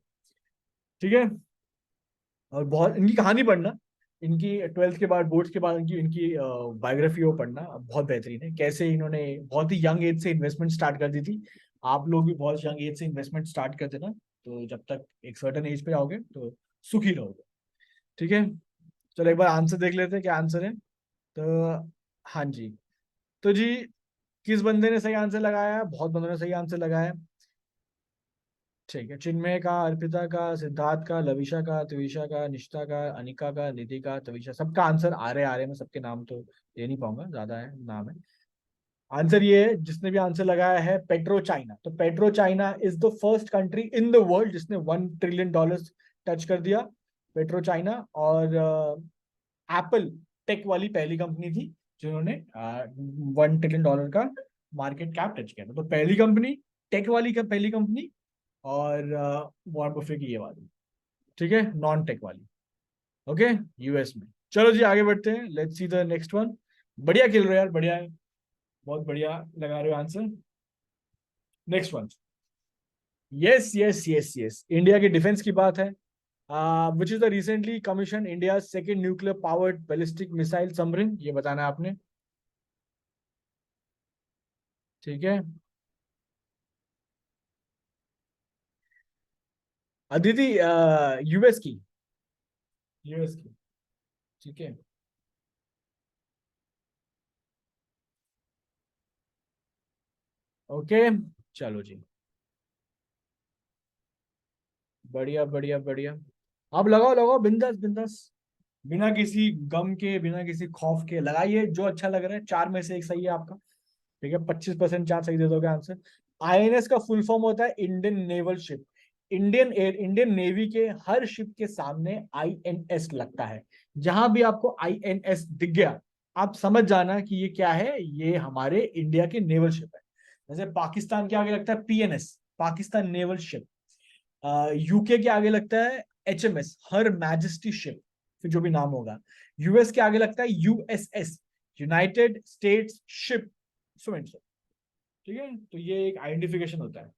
ठीक है, और बहुत इनकी कहानी पढ़ना, इनकी 12th के बाद, बोर्ड्स के बाद इनकी इनकी बायोग्राफी वो पढ़ना, बहुत बेहतरीन है। कैसे इन्होंने बहुत ही यंग एज से इन्वेस्टमेंट स्टार्ट कर दी थी। आप लोग भी बहुत यंग एज से इन्वेस्टमेंट स्टार्ट करते ना, तो जब तक एक सर्टेन एज पे आओगे तो सुखी रहोगे। ठीक है, चलो एक बार आंसर देख लेते हैं, क्या आंसर है। तो हाँ जी, तो जी, किस बंदे ने सही आंसर लगाया है, बहुत बंदों ने सही आंसर लगाया है। ठीक है, चिन्मय का, अर्पिता का, सिद्धार्थ का, लविशा का, त्विशा का, निष्ठा का, अनिका का, निधि का, तविशा, सबका आंसर आ रहे मैं सबके नाम तो दे नहीं पाऊंगा, ज्यादा है नाम है। आंसर ये है, जिसने भी आंसर लगाया है, पेट्रो चाइना। तो petro China is the first country in the world जिसने $1 ट्रिलियन टच कर दिया, पेट्रो चाइना। और एप्पल टेक वाली पहली कंपनी थी जिन्होंने $1 ट्रिलियन का मार्केट कैप टच किया था। तो पहली कंपनी, टेक वाली का पहली कंपनी, और वॉरेन बफे की ये वाली। ठीक है, नॉन टेक वाली। ओके, यूएस में। चलो जी आगे बढ़ते हैं, let's see the next one. बढ़िया खेल रहे हो यार, बढ़िया है, बहुत बढ़िया लगा रहे हो answer. Next one. Yes yes yes yes, India की डिफेंस की बात है। Which is the recently commission India second nuclear powered ballistic missile submarine, ये बताना है आपने। ठीक है, अदिति, यूएस की, यूएस की। ठीक है, ओके, चलो जी, बढ़िया बढ़िया बढ़िया। आप लगाओ लगाओ, बिंदास बिंदास, बिना किसी गम के, बिना किसी खौफ के लगाइए, जो अच्छा लग रहा है। चार में से एक सही है आपका। ठीक है, 25% चांस सही दे दोगे आंसर। आईएनएस का फुल फॉर्म होता है Indian naval ship. Indian navy के हर शिप के सामने आईएनएस लगता है। जहां भी आपको आईएनएस दिख गया, आप समझ जाना कि ये क्या है, ये हमारे इंडिया के नेवल शिप है। जैसे पाकिस्तान के आगे लगता है PNS, Pakistan naval ship. UK के आगे लगता है एचएमएस, हर मैजेस्टी शिप, फिर जो भी नाम होगा। यूएस के आगे लगता है यूएसएस, यूनाइटेड स्टेट्स शिप। ठीक है, तो ये एक आइडेंटिफिकेशन होता है।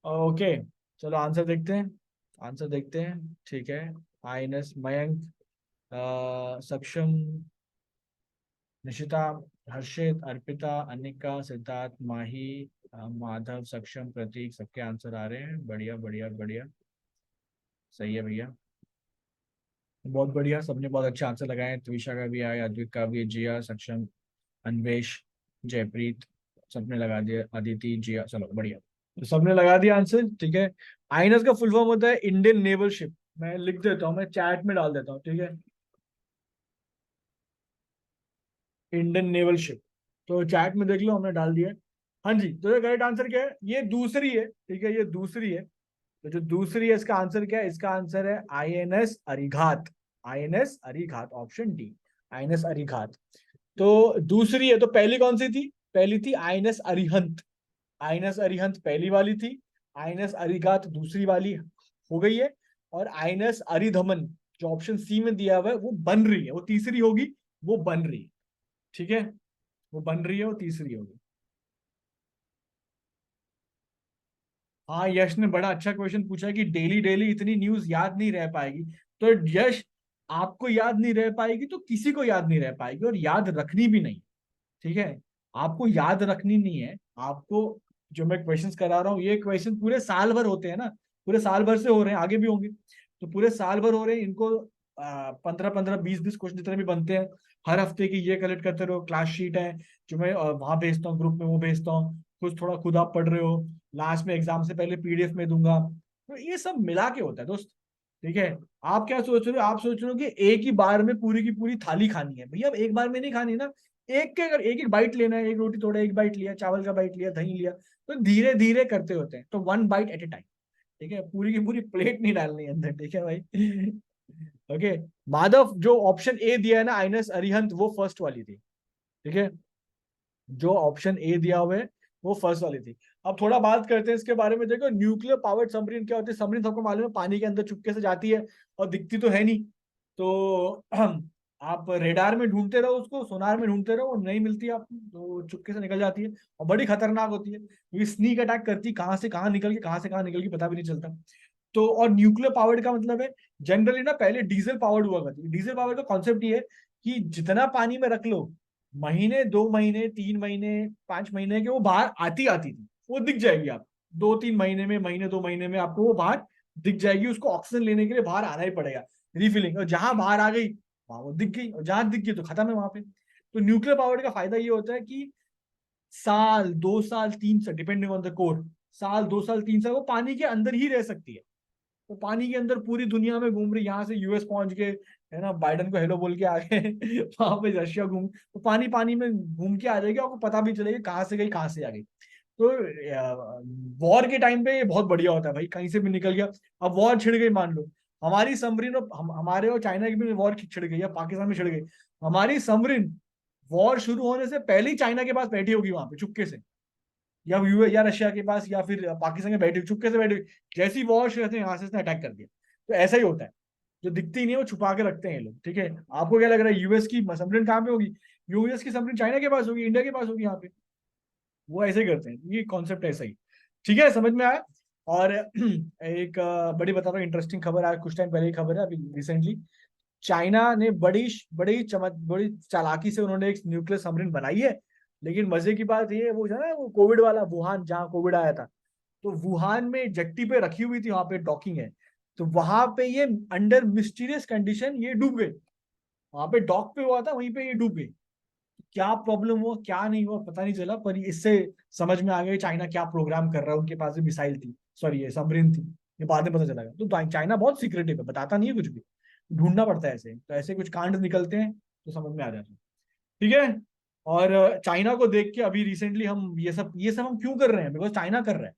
ओके, चलो आंसर देखते हैं, आंसर देखते हैं। ठीक है, आईएनएस मयंक, सक्षम, निशिता, हर्षित, अर्पिता, अनिका, सिद्धार्थ, माही, माधव, सक्षम, प्रतीक, सबके आंसर आ रहे हैं। बढ़िया बढ़िया बढ़िया, सही है भैया, बहुत बढ़िया, सबने बहुत अच्छे आंसर लगाए हैं। त्विशा का भी आया, अद्वित का भी, जिया, सक्षम, अन्वेश, जयप्रीत, सबने लगा दिया, अदिति, जिया, चलो बढ़िया, तो सबने लगा दिया आंसर। ठीक है, आईएनएस का फुल फॉर्म होता है इंडियन नेवल शिप। मैं लिख देता हूँ, मैं चैट में डाल देता हूँ। ठीक है, इंडियन नेवल शिप, तो चैट में देख लो, हमने डाल दिया है। हाँ जी, तो ये करेक्ट आंसर क्या है, ये दूसरी है। ठीक है, ये दूसरी है। तो जो दूसरी है इसका आंसर क्या है? इसका आंसर है INS Arighat. INS Arighat, option D, INS Arighat. तो दूसरी है, तो पहली कौन सी थी? पहली थी आईएनएस अरिहंत। आईएनएस अरिहंत पहली वाली थी, आईएनएस अरिघात दूसरी वाली हो गई है, और आईएनएस अरिधमन जो ऑप्शन सी में दिया हुआ है वो बन रही है, वो तीसरी होगी, वो बन रही है। ठीक है, वो बन रही है, वो तीसरी होगी। हाँ, यश ने बड़ा अच्छा क्वेश्चन पूछा कि डेली डेली इतनी न्यूज याद नहीं रह पाएगी। तो यश, आपको याद नहीं रह पाएगी तो किसी को याद नहीं रह पाएगी, और याद रखनी भी नहीं। ठीक है, आपको याद रखनी नहीं है। आपको जो मैं क्वेश्चंस करा रहा हूँ, ये क्वेश्चन पूरे साल भर होते हैं ना, पूरे साल भर से हो रहे हैं, आगे भी होंगे। तो पूरे साल भर हो रहे हैं इनको, 15-15, 20-20 क्वेश्चन जितने भी बनते हैं हर हफ्ते की, ये कलेक्ट करते रहो। क्लास शीट है जो मैं वहां भेजता हूँ, ग्रुप में वो भेजता हूँ, कुछ थोड़ा खुद आप पढ़ रहे हो, लास्ट में एग्जाम से पहले पीडीएफ में दूंगा। तो ये सब मिला के होता है दोस्त। ठीक है, आप क्या सोच रहे हो? आप सोच रहे हो कि एक ही बार में पूरी की पूरी थाली खानी है। भैया अब एक बार में नहीं खानी ना, एक के अगर एक एक बाइट लेना है, एक रोटी तोड़ा, एक बाइट लिया, चावल का बाइट लिया, दही लिया, तो धीरे धीरे करते होते हैं, तो one bite at a time. ठीक है, पूरी की पूरी प्लेट नहीं डालनी है अंदर। ठीक है भाई। ओके, माधव, जो ऑप्शन ए दिया है ना आइनस अरिहंत, वो फर्स्ट वाली थी। ठीक है, जो ऑप्शन ए दिया हुआ है वो फर्स्ट वाली थी। अब थोड़ा बात करते हैं इसके बारे में। देखो, न्यूक्लियर पावर्ड सबमरीन क्या होती है? सबमरीन सबको मालूम है, पानी के अंदर चुपके से जाती है और दिखती तो है नहीं। तो आप रेडार में ढूंढते रहो उसको, सोनार में ढूंढते रहो, वो नहीं मिलती आपको, तो चुपके से निकल जाती है। और बड़ी खतरनाक होती है, क्योंकि स्नीक अटैक करती, कहाँ से कहाँ निकल के, कहाँ से कहाँ निकल के पता भी नहीं चलता। तो और न्यूक्लियर पावर्ड का मतलब है, जनरली ना पहले डीजल पावर्ड हुआ करती है। डीजल पावर्ड का कॉन्सेप्ट ये है कि जितना पानी में रख लो, महीने, 2 महीने, 3 महीने, 5 महीने के, वो बाहर आती आती थी, वो दिख जाएगी आप 2-3 महीने में, महीने 2 महीने में आपको वो बाहर दिख जाएगी। उसको ऑक्सीजन लेने के लिए बाहर आना ही पड़ेगा, रिफिलिंग। और जहां बाहर आ गई वहां वो दिख गई, और जहां दिख गई तो खत्म है वहां पे। तो न्यूक्लियर पावर का फायदा ये होता है कि साल, 2 साल, 3 साल, डिपेंडिंग ऑन द कोर, साल, 2 साल, 3 साल वो पानी के अंदर ही रह सकती है। तो पानी के अंदर पूरी दुनिया में घूम रही, यहाँ से यूएस पहुंच के, है ना, बाइडन को हेलो बोल के आ गए, वहां पे रशिया घूम, तो पानी पानी में घूम के आ जाएगी, आपको पता भी चलेगा कहाँ से गई, कहाँ से आ गई। तो वॉर के टाइम पे ये बहुत बढ़िया होता है भाई, कहीं से भी निकल गया। अब वॉर छिड़ गई मान लो, हमारी सबमरीन और हमारे और चाइना की भी वॉर छिड़ गई, या पाकिस्तान में छिड़ गई, हमारी सबमरीन वॉर शुरू होने से पहले ही चाइना के पास बैठी होगी वहां पे चुपके से, या यूएस या रशिया के पास, या फिर पाकिस्तान में बैठी, चुपके से बैठी, जैसी वॉर शुरू होती है यहाँ से इसने अटैक कर दिया। तो ऐसा ही होता है, जो दिखती नहीं है वो छुपा के रखते हैं ये लोग। ठीक है, आपको क्या लग रहा है यूएस की सबमरीन कहाँ पे होगी? यूएस की सबमरीन चाइना के पास होगी, इंडिया के पास होगी यहाँ पे। वो ऐसे ही करते हैं, ये कॉन्सेप्ट ऐसा ही। ठीक है, समझ में आया? और एक बड़ी बता रहा हूँ इंटरेस्टिंग खबर, आज कुछ टाइम पहले ही खबर है, अभी रिसेंटली चाइना ने बड़ी चालाकी से उन्होंने एक न्यूक्लियर सबमरीन बनाई है। लेकिन मजे की बात ये, वो जो है ना, वो कोविड वाला वुहान, जहाँ कोविड आया था, तो वुहान में जेट्टी पे रखी हुई थी, वहां पे डॉकिंग है, तो वहां पे ये अंडर मिस्टीरियस कंडीशन ये डूब गई। वहां पे डॉक पे हुआ था, वहीं पे ये डूब गई। क्या प्रॉब्लम हुआ, क्या नहीं हुआ, पता नहीं चला, पर इससे समझ में आ गया चाइना क्या प्रोग्राम कर रहा है। उनके पास भी मिसाइल थी, सॉरी ये सबमरीन थी, ये बाद में पता चला। तो चाइना बहुत सीक्रेटिव है, बताता नहीं है कुछ भी, ढूंढना पड़ता है ऐसे। तो ऐसे कुछ कांड निकलते हैं तो समझ में आ जाता है। ठीक है, और चाइना को देख के अभी रिसेंटली हम ये सब हम क्यों कर रहे हैं? बिकॉज चाइना कर रहा है,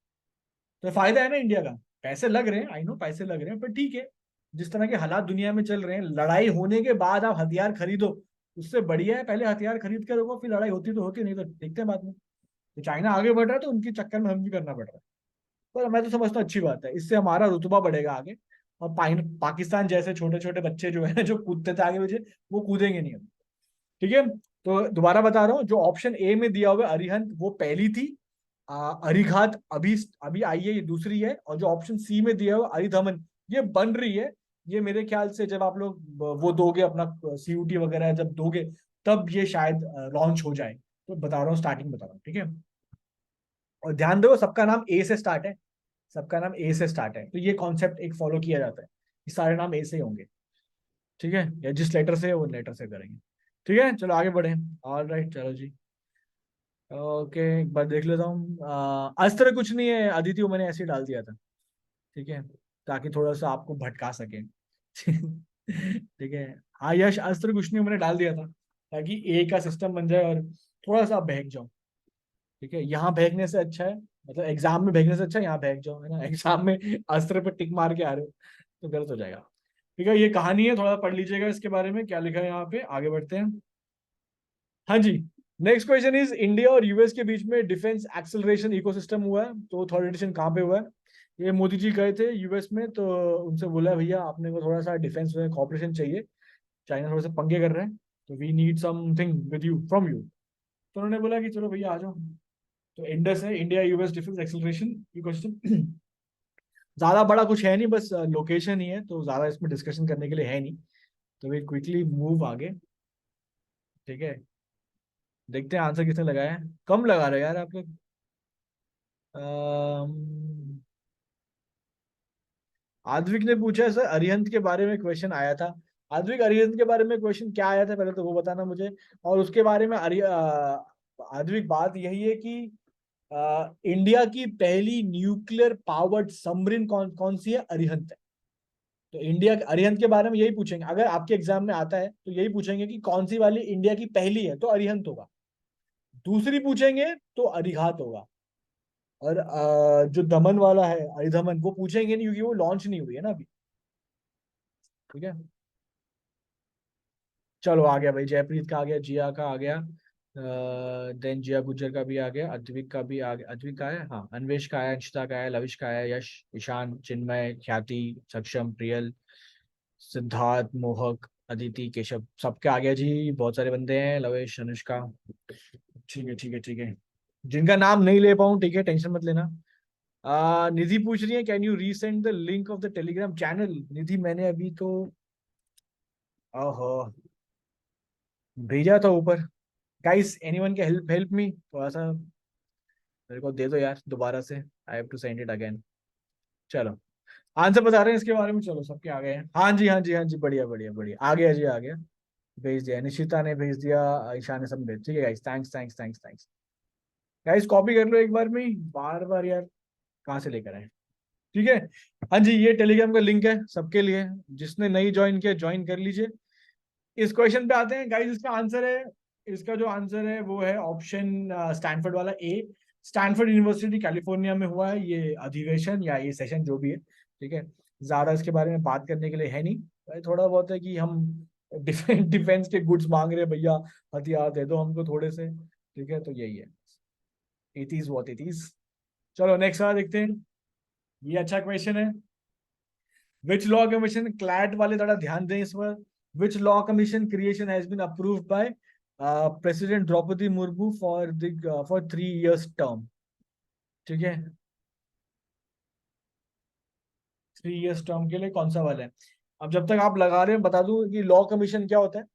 तो फायदा है ना इंडिया का। पैसे लग रहे हैं, आई नो पैसे लग रहे हैं, पर ठीक है, जिस तरह के हालात दुनिया में चल रहे हैं, लड़ाई होने के बाद आप हथियार खरीदो, उससे बढ़िया है पहले हथियार खरीद के रखो, फिर लड़ाई होती तो होती, नहीं तो देखते हैं बाद में। तो चाइना आगे बढ़ रहा है, तो उनके चक्कर में हम भी करना पड़ रहा है। पर मैं तो समझता हूँ अच्छी बात है, इससे हमारा रुतबा बढ़ेगा आगे। और पाकिस्तान जैसे छोटे छोटे बच्चे जो है, जो कूदते थे आगे पीछे, वो कूदेंगे नहीं अब। ठीक है, तो दोबारा बता रहा हूँ, जो ऑप्शन ए में दिया हुआ है अरिहंत, वो पहली थी। अरिघात अभी अभी आई है, ये दूसरी है। और जो ऑप्शन सी में दिया हुआ अरिधमन, ये बन रही है। ये मेरे ख्याल से जब आप लोग वो दोगे अपना सीयूटी वगैरह जब दोगे, तब ये शायद लॉन्च हो जाए। तो बता रहा हूँ, स्टार्टिंग बता रहा हूँ। ठीक है, और ध्यान दो, सबका नाम ए से स्टार्ट है, सबका नाम ए से स्टार्ट है, तो ये कॉन्सेप्ट एक फॉलो किया जाता है कि सारे नाम ए से ही होंगे। ठीक है, या जिस लेटर से है वो लेटर से करेंगे। ठीक है, चलो आगे बढ़े। ऑल राइट, चलो जी। ओके, एक बार देख लेता हूँ। अस्त्र कुछ नहीं है अदिति, वो मैंने ऐसे ही डाल दिया था। ठीक है, ताकि थोड़ा सा आपको भटका सके। ठीक है, हाँ यश, अस्त्र कुछ नहीं, मैंने डाल दिया था ताकि ए का सिस्टम बन जाए और थोड़ा सा आप बहक जाओ। ठीक है, यहाँ बहकने से अच्छा है मतलब एग्जाम में भेजने से अच्छा यहाँ भेज जाओ, है ना, एग्जाम में अस्त्र पे टिक मार के आ रहे हो तो गलत हो जाएगा। ठीक है, ये कहानी है, थोड़ा पढ़ लीजिएगा इसके बारे में क्या लिखा है यहाँ पे, आगे बढ़ते हैं। हाँ जी। नेक्स्ट क्वेश्चन इज, इंडिया और यूएस के बीच में डिफेंस एक्सेलरेशन इकोसिस्टम हुआ है, तो थर्ड एडिशन कहाँ पे हुआ है? ये मोदी जी गए थे यूएस में, तो उनसे बोला भैया आपने को थोड़ा सा डिफेंस में कॉपरेशन चाहिए, चाइना थोड़े से पंगे कर रहे हैं, तो we need something with you, from you. तो उन्होंने बोला कि चलो भैया आ जाओ। तो इंडस है, India US defence acceleration ecosystem. ज्यादा बड़ा कुछ है नहीं, बस लोकेशन ही है, तो ज्यादा इसमें डिस्कशन करने के लिए है नहीं। तो वे क्विकली मूव आगे। ठीक है, देखते हैं आंसर किसने लगाया है। कम लगा रहे हो यार आप लोग। अम्म, आद्विक ने पूछा है, सर अरिहंत के बारे में क्वेश्चन आया था। आद्विक, अरिहंत के बारे में क्वेश्चन क्या आया था पहले तो वो बताना मुझे। और उसके बारे में आद्विक, बात यही है कि इंडिया की पहली न्यूक्लियर पावर्ड सबमरीन कौन कौन सी है? अरिहंत है। तो इंडिया अरिहंत के बारे में यही पूछेंगे, अगर आपके एग्जाम में आता है तो यही पूछेंगे कि कौन सी वाली इंडिया की पहली है, तो अरिहंत होगा। दूसरी पूछेंगे तो अरिहात होगा। और जो दमन वाला है, अरिदमन, वो पूछेंगे नहीं क्योंकि वो लॉन्च नहीं हुई है ना अभी। ठीक है, चलो आ गया भाई, जयप्रीत का आ गया, जिया का आ गया, देन जिया गुज्जर का भी आ गया, अद्विक का भी आ गया। अद्विक का है, हाँ, अन्वेश का है, अंशिता का है, लविश का है, यश, ईशान, चिन्मय, ख्याति, सक्षम, प्रियल, सिद्धार्थ, मोहक, अदिति, केशव, सबके आ गया जी। बहुत सारे बंदे हैं, लवेश, अनुष्का। ठीक है ठीक है ठीक है, जिनका नाम नहीं ले पाऊँ, ठीक है, टेंशन मत लेना। निधि पूछ रही है, can you resend the link of the Telegram channel? Nidhi, मैंने अभी तो, ओहो, भेजा था ऊपर। Guys, anyone can help help me, थोड़ा सा मेरे को दे दो यार दोबारा से, I have to send it again. चलो, आंसर बता रहे हैं इसके बारे में, चलो सबके आ गए हैं। हाँ जी हाँ जी हाँ जी, बढ़िया बढ़िया बढ़िया, आ गया जी, आ गया। भेज दिया, निशिता ने भेज दिया, ईशा ने सब भेज, ठीक है guys, thanks thanks thanks thanks. Guys copy कर लो एक बार में ही, बार बार यार कहाँ से लेकर आए। ठीक है, हाँ जी, ये टेलीग्राम का लिंक है सबके लिए, जिसने नहीं ज्वाइन किया ज्वाइन कर लीजिए। इस क्वेश्चन पे आते हैं गाइस, इसका आंसर है, इसका जो आंसर है वो है ऑप्शन स्टैनफोर्ड वाला ए। स्टैनफोर्ड यूनिवर्सिटी कैलिफोर्निया में हुआ है ये अधिवेशन या ये सेशन जो भी है। ठीक है, ज्यादा इसके बारे में बात करने के लिए है नहीं, थोड़ा बहुत है कि हम डिफेंस के गुड्स मांग रहे हैं भैया, हथियार दे दो हमको थोड़े से। ठीक है, तो यही है, it is what it is. चलो नेक्स्ट वाला देखते हैं, ये अच्छा क्वेश्चन है। विच लॉ कमीशन, क्लैट वाले थोड़ा ध्यान दें इस पर। Which law commission creation has been approved by president Droupadi Murmu for 3 years term? ठीक है, 3 years टर्म के लिए कौन सा वाला है? अब जब तक आप लगा रहे हैं बता दूं कि लॉ कमीशन क्या होता है।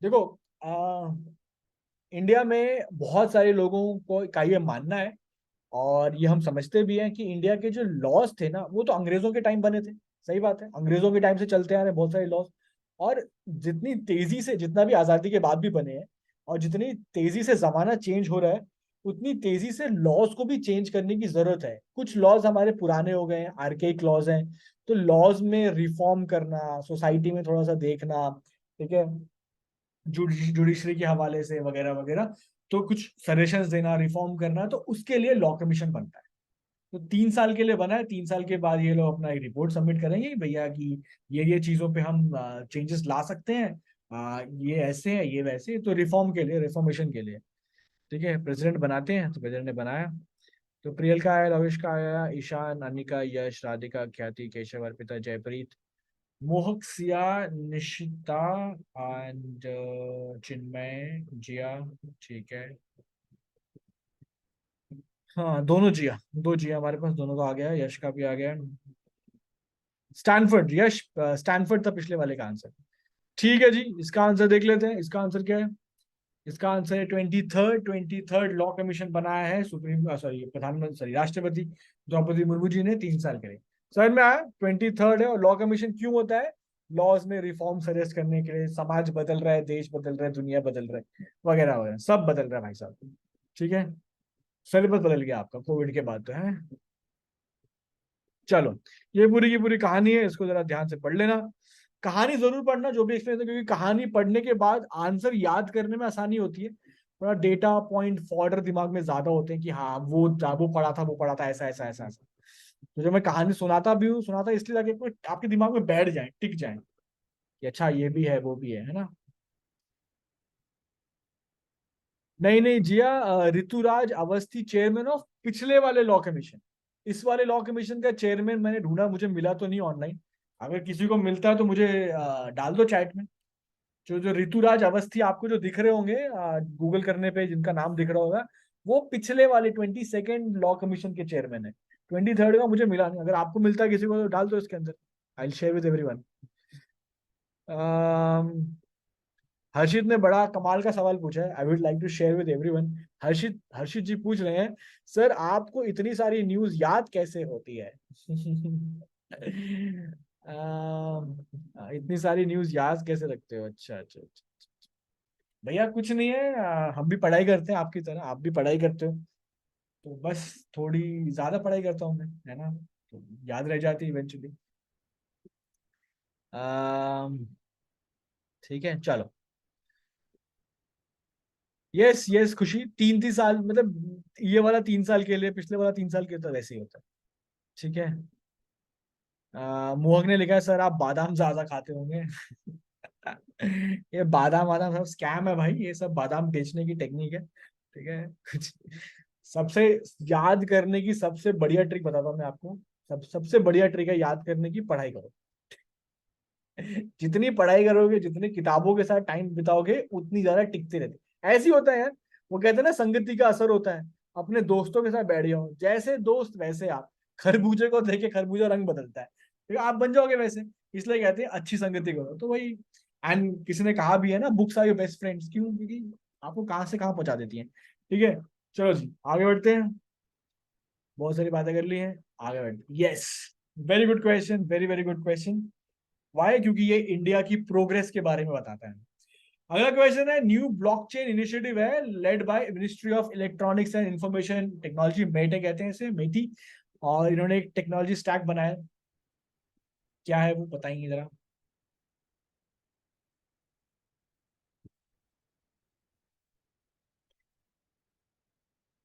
देखो, इंडिया में बहुत सारे लोगों को का ये मानना है, और ये हम समझते भी हैं कि इंडिया के जो लॉज थे ना, वो तो अंग्रेजों के टाइम बने थे। सही बात है, अंग्रेजों के टाइम से चलते आ रहे हैं बहुत सारे लॉज। और जितनी तेजी से, जितना भी आजादी के बाद भी बने हैं, और जितनी तेजी से जमाना चेंज हो रहा है, उतनी तेजी से लॉज को भी चेंज करने की जरूरत है। कुछ लॉज हमारे पुराने हो गए हैं, आर्केइक लॉज हैं, तो लॉज में रिफॉर्म करना, सोसाइटी में थोड़ा सा देखना, ठीक है, जुडिशरी के हवाले से वगैरह वगैरह, तो कुछ सजेशंस देना, रिफॉर्म करना, तो उसके लिए लॉ कमीशन बनता है। तो 3 साल के लिए बना है, 3 साल के बाद ये लोग अपना एक रिपोर्ट सबमिट करेंगे कि भैया कि ये चीजों पे हम चेंजेस ला सकते हैं, ये ऐसे है ये वैसे, तो रिफॉर्म के लिए, रिफॉर्मेशन के लिए। ठीक है, प्रेसिडेंट बनाते हैं, तो प्रेसिडेंट ने बनाया। तो प्रियल का आया, रविश का आया, ईशान, अनिका, यश, राधिका, ख्याति, केशव, अर्पिता, जयप्रीत, मोहक, सिया, निशिता एंड चिन्मय, जिया। ठीक है, हाँ दोनों जिया, दो जिया हमारे पास, दोनों का आ गया, यश का भी आ गया। स्टैनफोर्ड, यश, स्टैनफोर्ड था पिछले वाले का आंसर। ठीक है जी, इसका आंसर देख लेते हैं, इसका आंसर क्या है। इसका आंसर है 23rd लॉ कमीशन बनाया है सुप्रीम, सॉरी प्रधानमंत्री, सॉरी राष्ट्रपति द्रौपदी मुर्मू जी ने 3 साल के लिए। समझ में आया, 23rd है। और लॉ कमीशन क्यों होता है? लॉज में रिफॉर्म सजेस्ट करने के लिए, समाज बदल रहा है, देश बदल रहा है, दुनिया बदल रहा है, वगैरह वगैरह, सब बदल रहा है भाई साहब। ठीक है, सिलेबस बदल गया आपका कोविड के बाद तो है। चलो, ये पूरी की पूरी कहानी है, इसको जरा ध्यान से पढ़ लेना। कहानी जरूर पढ़ना जो भी एक्सप्लेन है, क्योंकि कहानी पढ़ने के बाद आंसर याद करने में आसानी होती है। थोड़ा डेटा पॉइंट फॉर्डर दिमाग में ज्यादा होते हैं कि हाँ वो पढ़ा था ऐसा ऐसा ऐसा ऐसा। तो जब मैं कहानी सुनाता भी हूँ, सुनाता इसलिए ताकि आपके दिमाग में बैठ जाए, टिक जाए कि अच्छा ये भी है वो भी है ना। नहीं नहीं जिया, ऋतुराज अवस्थी चेयरमैन ऑफ पिछले वाले लॉ कमीशन। इस वाले लॉ कमीशन का चेयरमैन मैंने ढूंढा, मुझे मिला तो नहीं ऑनलाइन। अगर किसी को मिलता है तो मुझे डाल दो चैट में। जो जो ऋतुराज अवस्थी आपको जो दिख रहे होंगे गूगल करने पे, जिनका नाम दिख रहा होगा, वो पिछले वाले 22nd लॉ कमीशन के चेयरमैन है। 23rd का मुझे मिला नहीं, अगर आपको मिलता है किसी को तो डाल दो इसके अंदर। I will share with everyone. Harshit ने बड़ा कमाल का सवाल पूछा है, I would like to share with everyone. Harshit Harshit ji पूछ रहे हैं, सर आपको इतनी सारी न्यूज याद कैसे होती है? इतनी सारी न्यूज याद कैसे रखते हो? अच्छा अच्छा अच्छा। भैया कुछ नहीं है, हम भी पढ़ाई करते हैं आपकी तरह, आप भी पढ़ाई करते हो। तो बस थोड़ी ज्यादा पढ़ाई करता हूँ मैं, है ना, तो याद रह जाती है इवेंचुअली। ठीक है चलो। यस यस खुशी, 3 3 साल मतलब ये वाला 3 साल के लिए, पिछले वाला 3 साल के लिए तो वैसे ही होता है। ठीक है। मोहक ने लिखा है, सर आप बादाम ज्यादा खाते होंगे। ये बादाम वादाम सब स्कैम है भाई, ये सब बादाम बेचने की टेक्निक है। ठीक है। कुछ सबसे याद करने की सबसे बढ़िया ट्रिक बताता हूँ मैं आपको। सबसे बढ़िया ट्रिक है याद करने की, पढ़ाई करो। जितनी पढ़ाई करोगे, जितनी किताबों के साथ टाइम बिताओगे, उतनी ज्यादा टिकते रहते। ऐसे ही होता है यार, वो कहते हैं ना संगति का असर होता है। अपने दोस्तों के साथ बैठ जाओ, जैसे दोस्त वैसे आप। खरबूजे को देखे खरबूजा रंग बदलता है, तो आप बन जाओगे वैसे। इसलिए कहते हैं अच्छी संगति करो तो भाई। एंड किसी ने कहा भी है ना, books are your best friends, क्यों? क्योंकि आपको कहाँ से कहाँ पहुंचा देती हैं। ठीक है। चलो जी आगे बढ़ते हैं। बहुत सारी बातें कर ली हैं, आगे बढ़ते हैं। Yes, very good question, very very good question. Why? क्योंकि ये इंडिया की प्रोग्रेस के बारे में बताता है। अगला क्वेश्चन है, न्यू ब्लॉकचेन इनिशिएटिव है led by ministry of electronics and information technology, MeitY कहते हैं इसे, मेटी। और इन्होंने एक टेक्नोलॉजी स्टैक बनाया। क्या है वो बताएंगे जरा?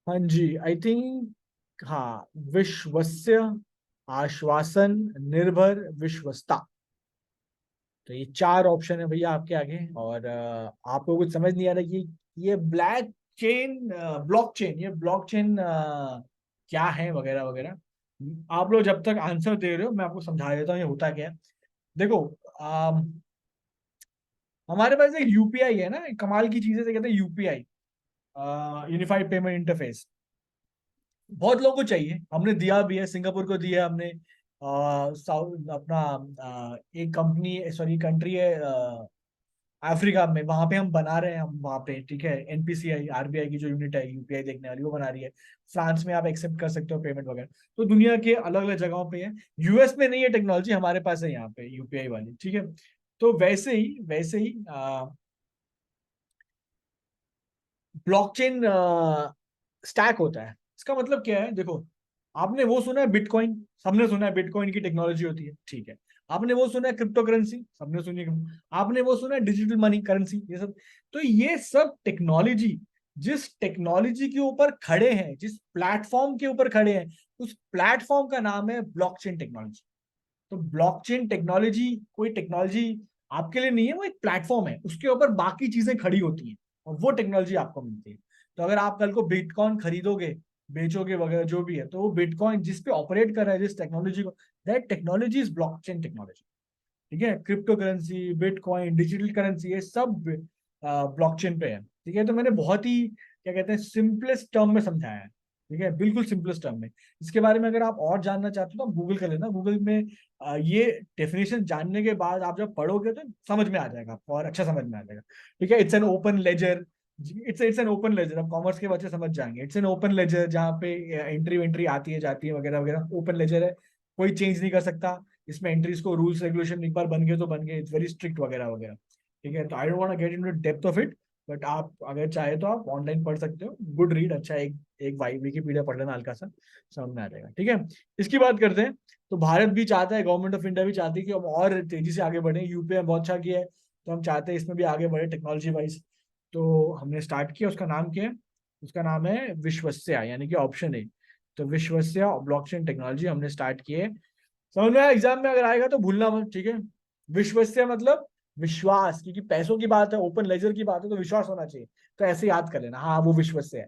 हाँ जी आई थिंक, हाँ, विश्वस्य, आश्वासन, निर्भर, विश्वस्ता। तो ये 4 ऑप्शन है भैया आपके आगे। और आपको कुछ समझ नहीं आ रहा कि ये ब्लैक चेन, ब्लॉकचेन, ये ब्लॉकचेन क्या है वगैरह वगैरह। आप लोग जब तक आंसर दे रहे हो मैं आपको समझा देता हूँ ये होता क्या है। देखो, अम, हमारे पास एक यूपीआई है ना, एक कमाल की चीजें से कहते हैं यूपीआई, यूनिफाइड पेमेंट इंटरफेस। बहुत लोगों को चाहिए, हमने दिया भी है, सिंगापुर को दिया है हमने। साउथ अपना, एक कंपनी, सॉरी कंट्री है अफ्रीका में, वहां पे हम बना रहे हैं, हम वहां पे, ठीक है, एनपीसीआई आरबीआई की जो यूनिट है यूपीआई देखने वाली, वो बना रही है। फ्रांस में आप एक्सेप्ट कर सकते हो पेमेंट वगैरह। तो दुनिया के अलग अलग जगहों पे है। यूएस में नहीं है टेक्नोलॉजी, हमारे पास है यहाँ पे यूपीआई वाली, ठीक है। तो वैसे ही ब्लॉकचेन स्टैक होता है। इसका मतलब क्या है, देखो, आपने वो सुना है बिटकॉइन, सबने सुना है बिटकॉइन की टेक्नोलॉजी होती है, ठीक है। आपने वो सुना है क्रिप्टो करेंसी, सबने सुनी है। आपने वो सुना है डिजिटल मनी करेंसी, ये सब। तो ये सब टेक्नोलॉजी, जिस टेक्नोलॉजी के ऊपर खड़े हैं, जिस प्लेटफॉर्म के ऊपर खड़े हैं, उस प्लेटफॉर्म का नाम है ब्लॉकचेन टेक्नोलॉजी। तो ब्लॉकचेन टेक्नोलॉजी कोई टेक्नोलॉजी आपके लिए नहीं है, वो एक प्लेटफॉर्म है, उसके ऊपर बाकी चीजें खड़ी होती हैं, और वो टेक्नोलॉजी आपको मिलती है। तो अगर आप कल को बिटकॉइन खरीदोगे, बेचोगे वगैरह जो भी है, तो वो बिटकॉइन जिस पे ऑपरेट कर रहा है, जिस टेक्नोलॉजी को, that technology is blockchain technology. ठीक है, crypto currency, bitcoin, digital currency, ये सब ब्लॉकचेन पे है। ठीक है, तो मैंने बहुत ही क्या कहते हैं सिंपलेस्ट टर्म में समझाया है। ठीक है, बिल्कुल सिंपलेस्ट टर्म में। इसके बारे में अगर आप और जानना चाहते हो तो आप गूगल कर लेना, गूगल में ये डेफिनेशन जानने के बाद आप जब पढ़ोगे तो समझ में आ जाएगा आपको, और अच्छा समझ में आ जाएगा। ठीक है, it's an open ledger. It's an open ledger, अब कॉमर्स के बच्चे समझ जाएंगे। इट्स एन ओपन लेजर जहाँ पे एंट्री वेंट्री आती है जाती है वगैरह वगैरह, ओपन लेजर है, कोई चेंज नहीं कर सकता। इसमें एंट्रीज को, रूल्स रेगुलेशन एक बार बन गए तो बन गए, इट्स वेरी स्ट्रिक्ट वगैरह वगैरह। ठीक है, तो I don't want to get into depth of it, but आप अगर चाहे तो आप ऑनलाइन पढ़ सकते हो, गुड रीड, अच्छा एक एक वाई विकीपीडिया पढ़ लेना हल्का सा, समझ में आ जाएगा। ठीक है, इसकी बात करते हैं। तो भारत भी चाहता है, गवर्नमेंट ऑफ इंडिया भी चाहती है कि हम और तेजी से आगे बढ़े। यूपी में बहुत अच्छा किया है, तो हम चाहते हैं इसमें भी आगे बढ़े टेक्नोलॉजी वाइज। तो हमने स्टार्ट किया, उसका नाम क्या है? उसका नाम है विश्वस्या, यानी कि ऑप्शन ए। तो विश्वस्या ब्लॉकचेन टेक्नोलॉजी हमने स्टार्ट की है। समझ में आया? एग्जाम में अगर आएगा तो भूलना मत, ठीक है? विश्वस्या मतलब विश्वास, क्योंकि पैसों की बात है, ओपन लेजर की बात है, तो विश्वास होना चाहिए। तो ऐसे याद कर लेना, हाँ वो विश्वस्या है।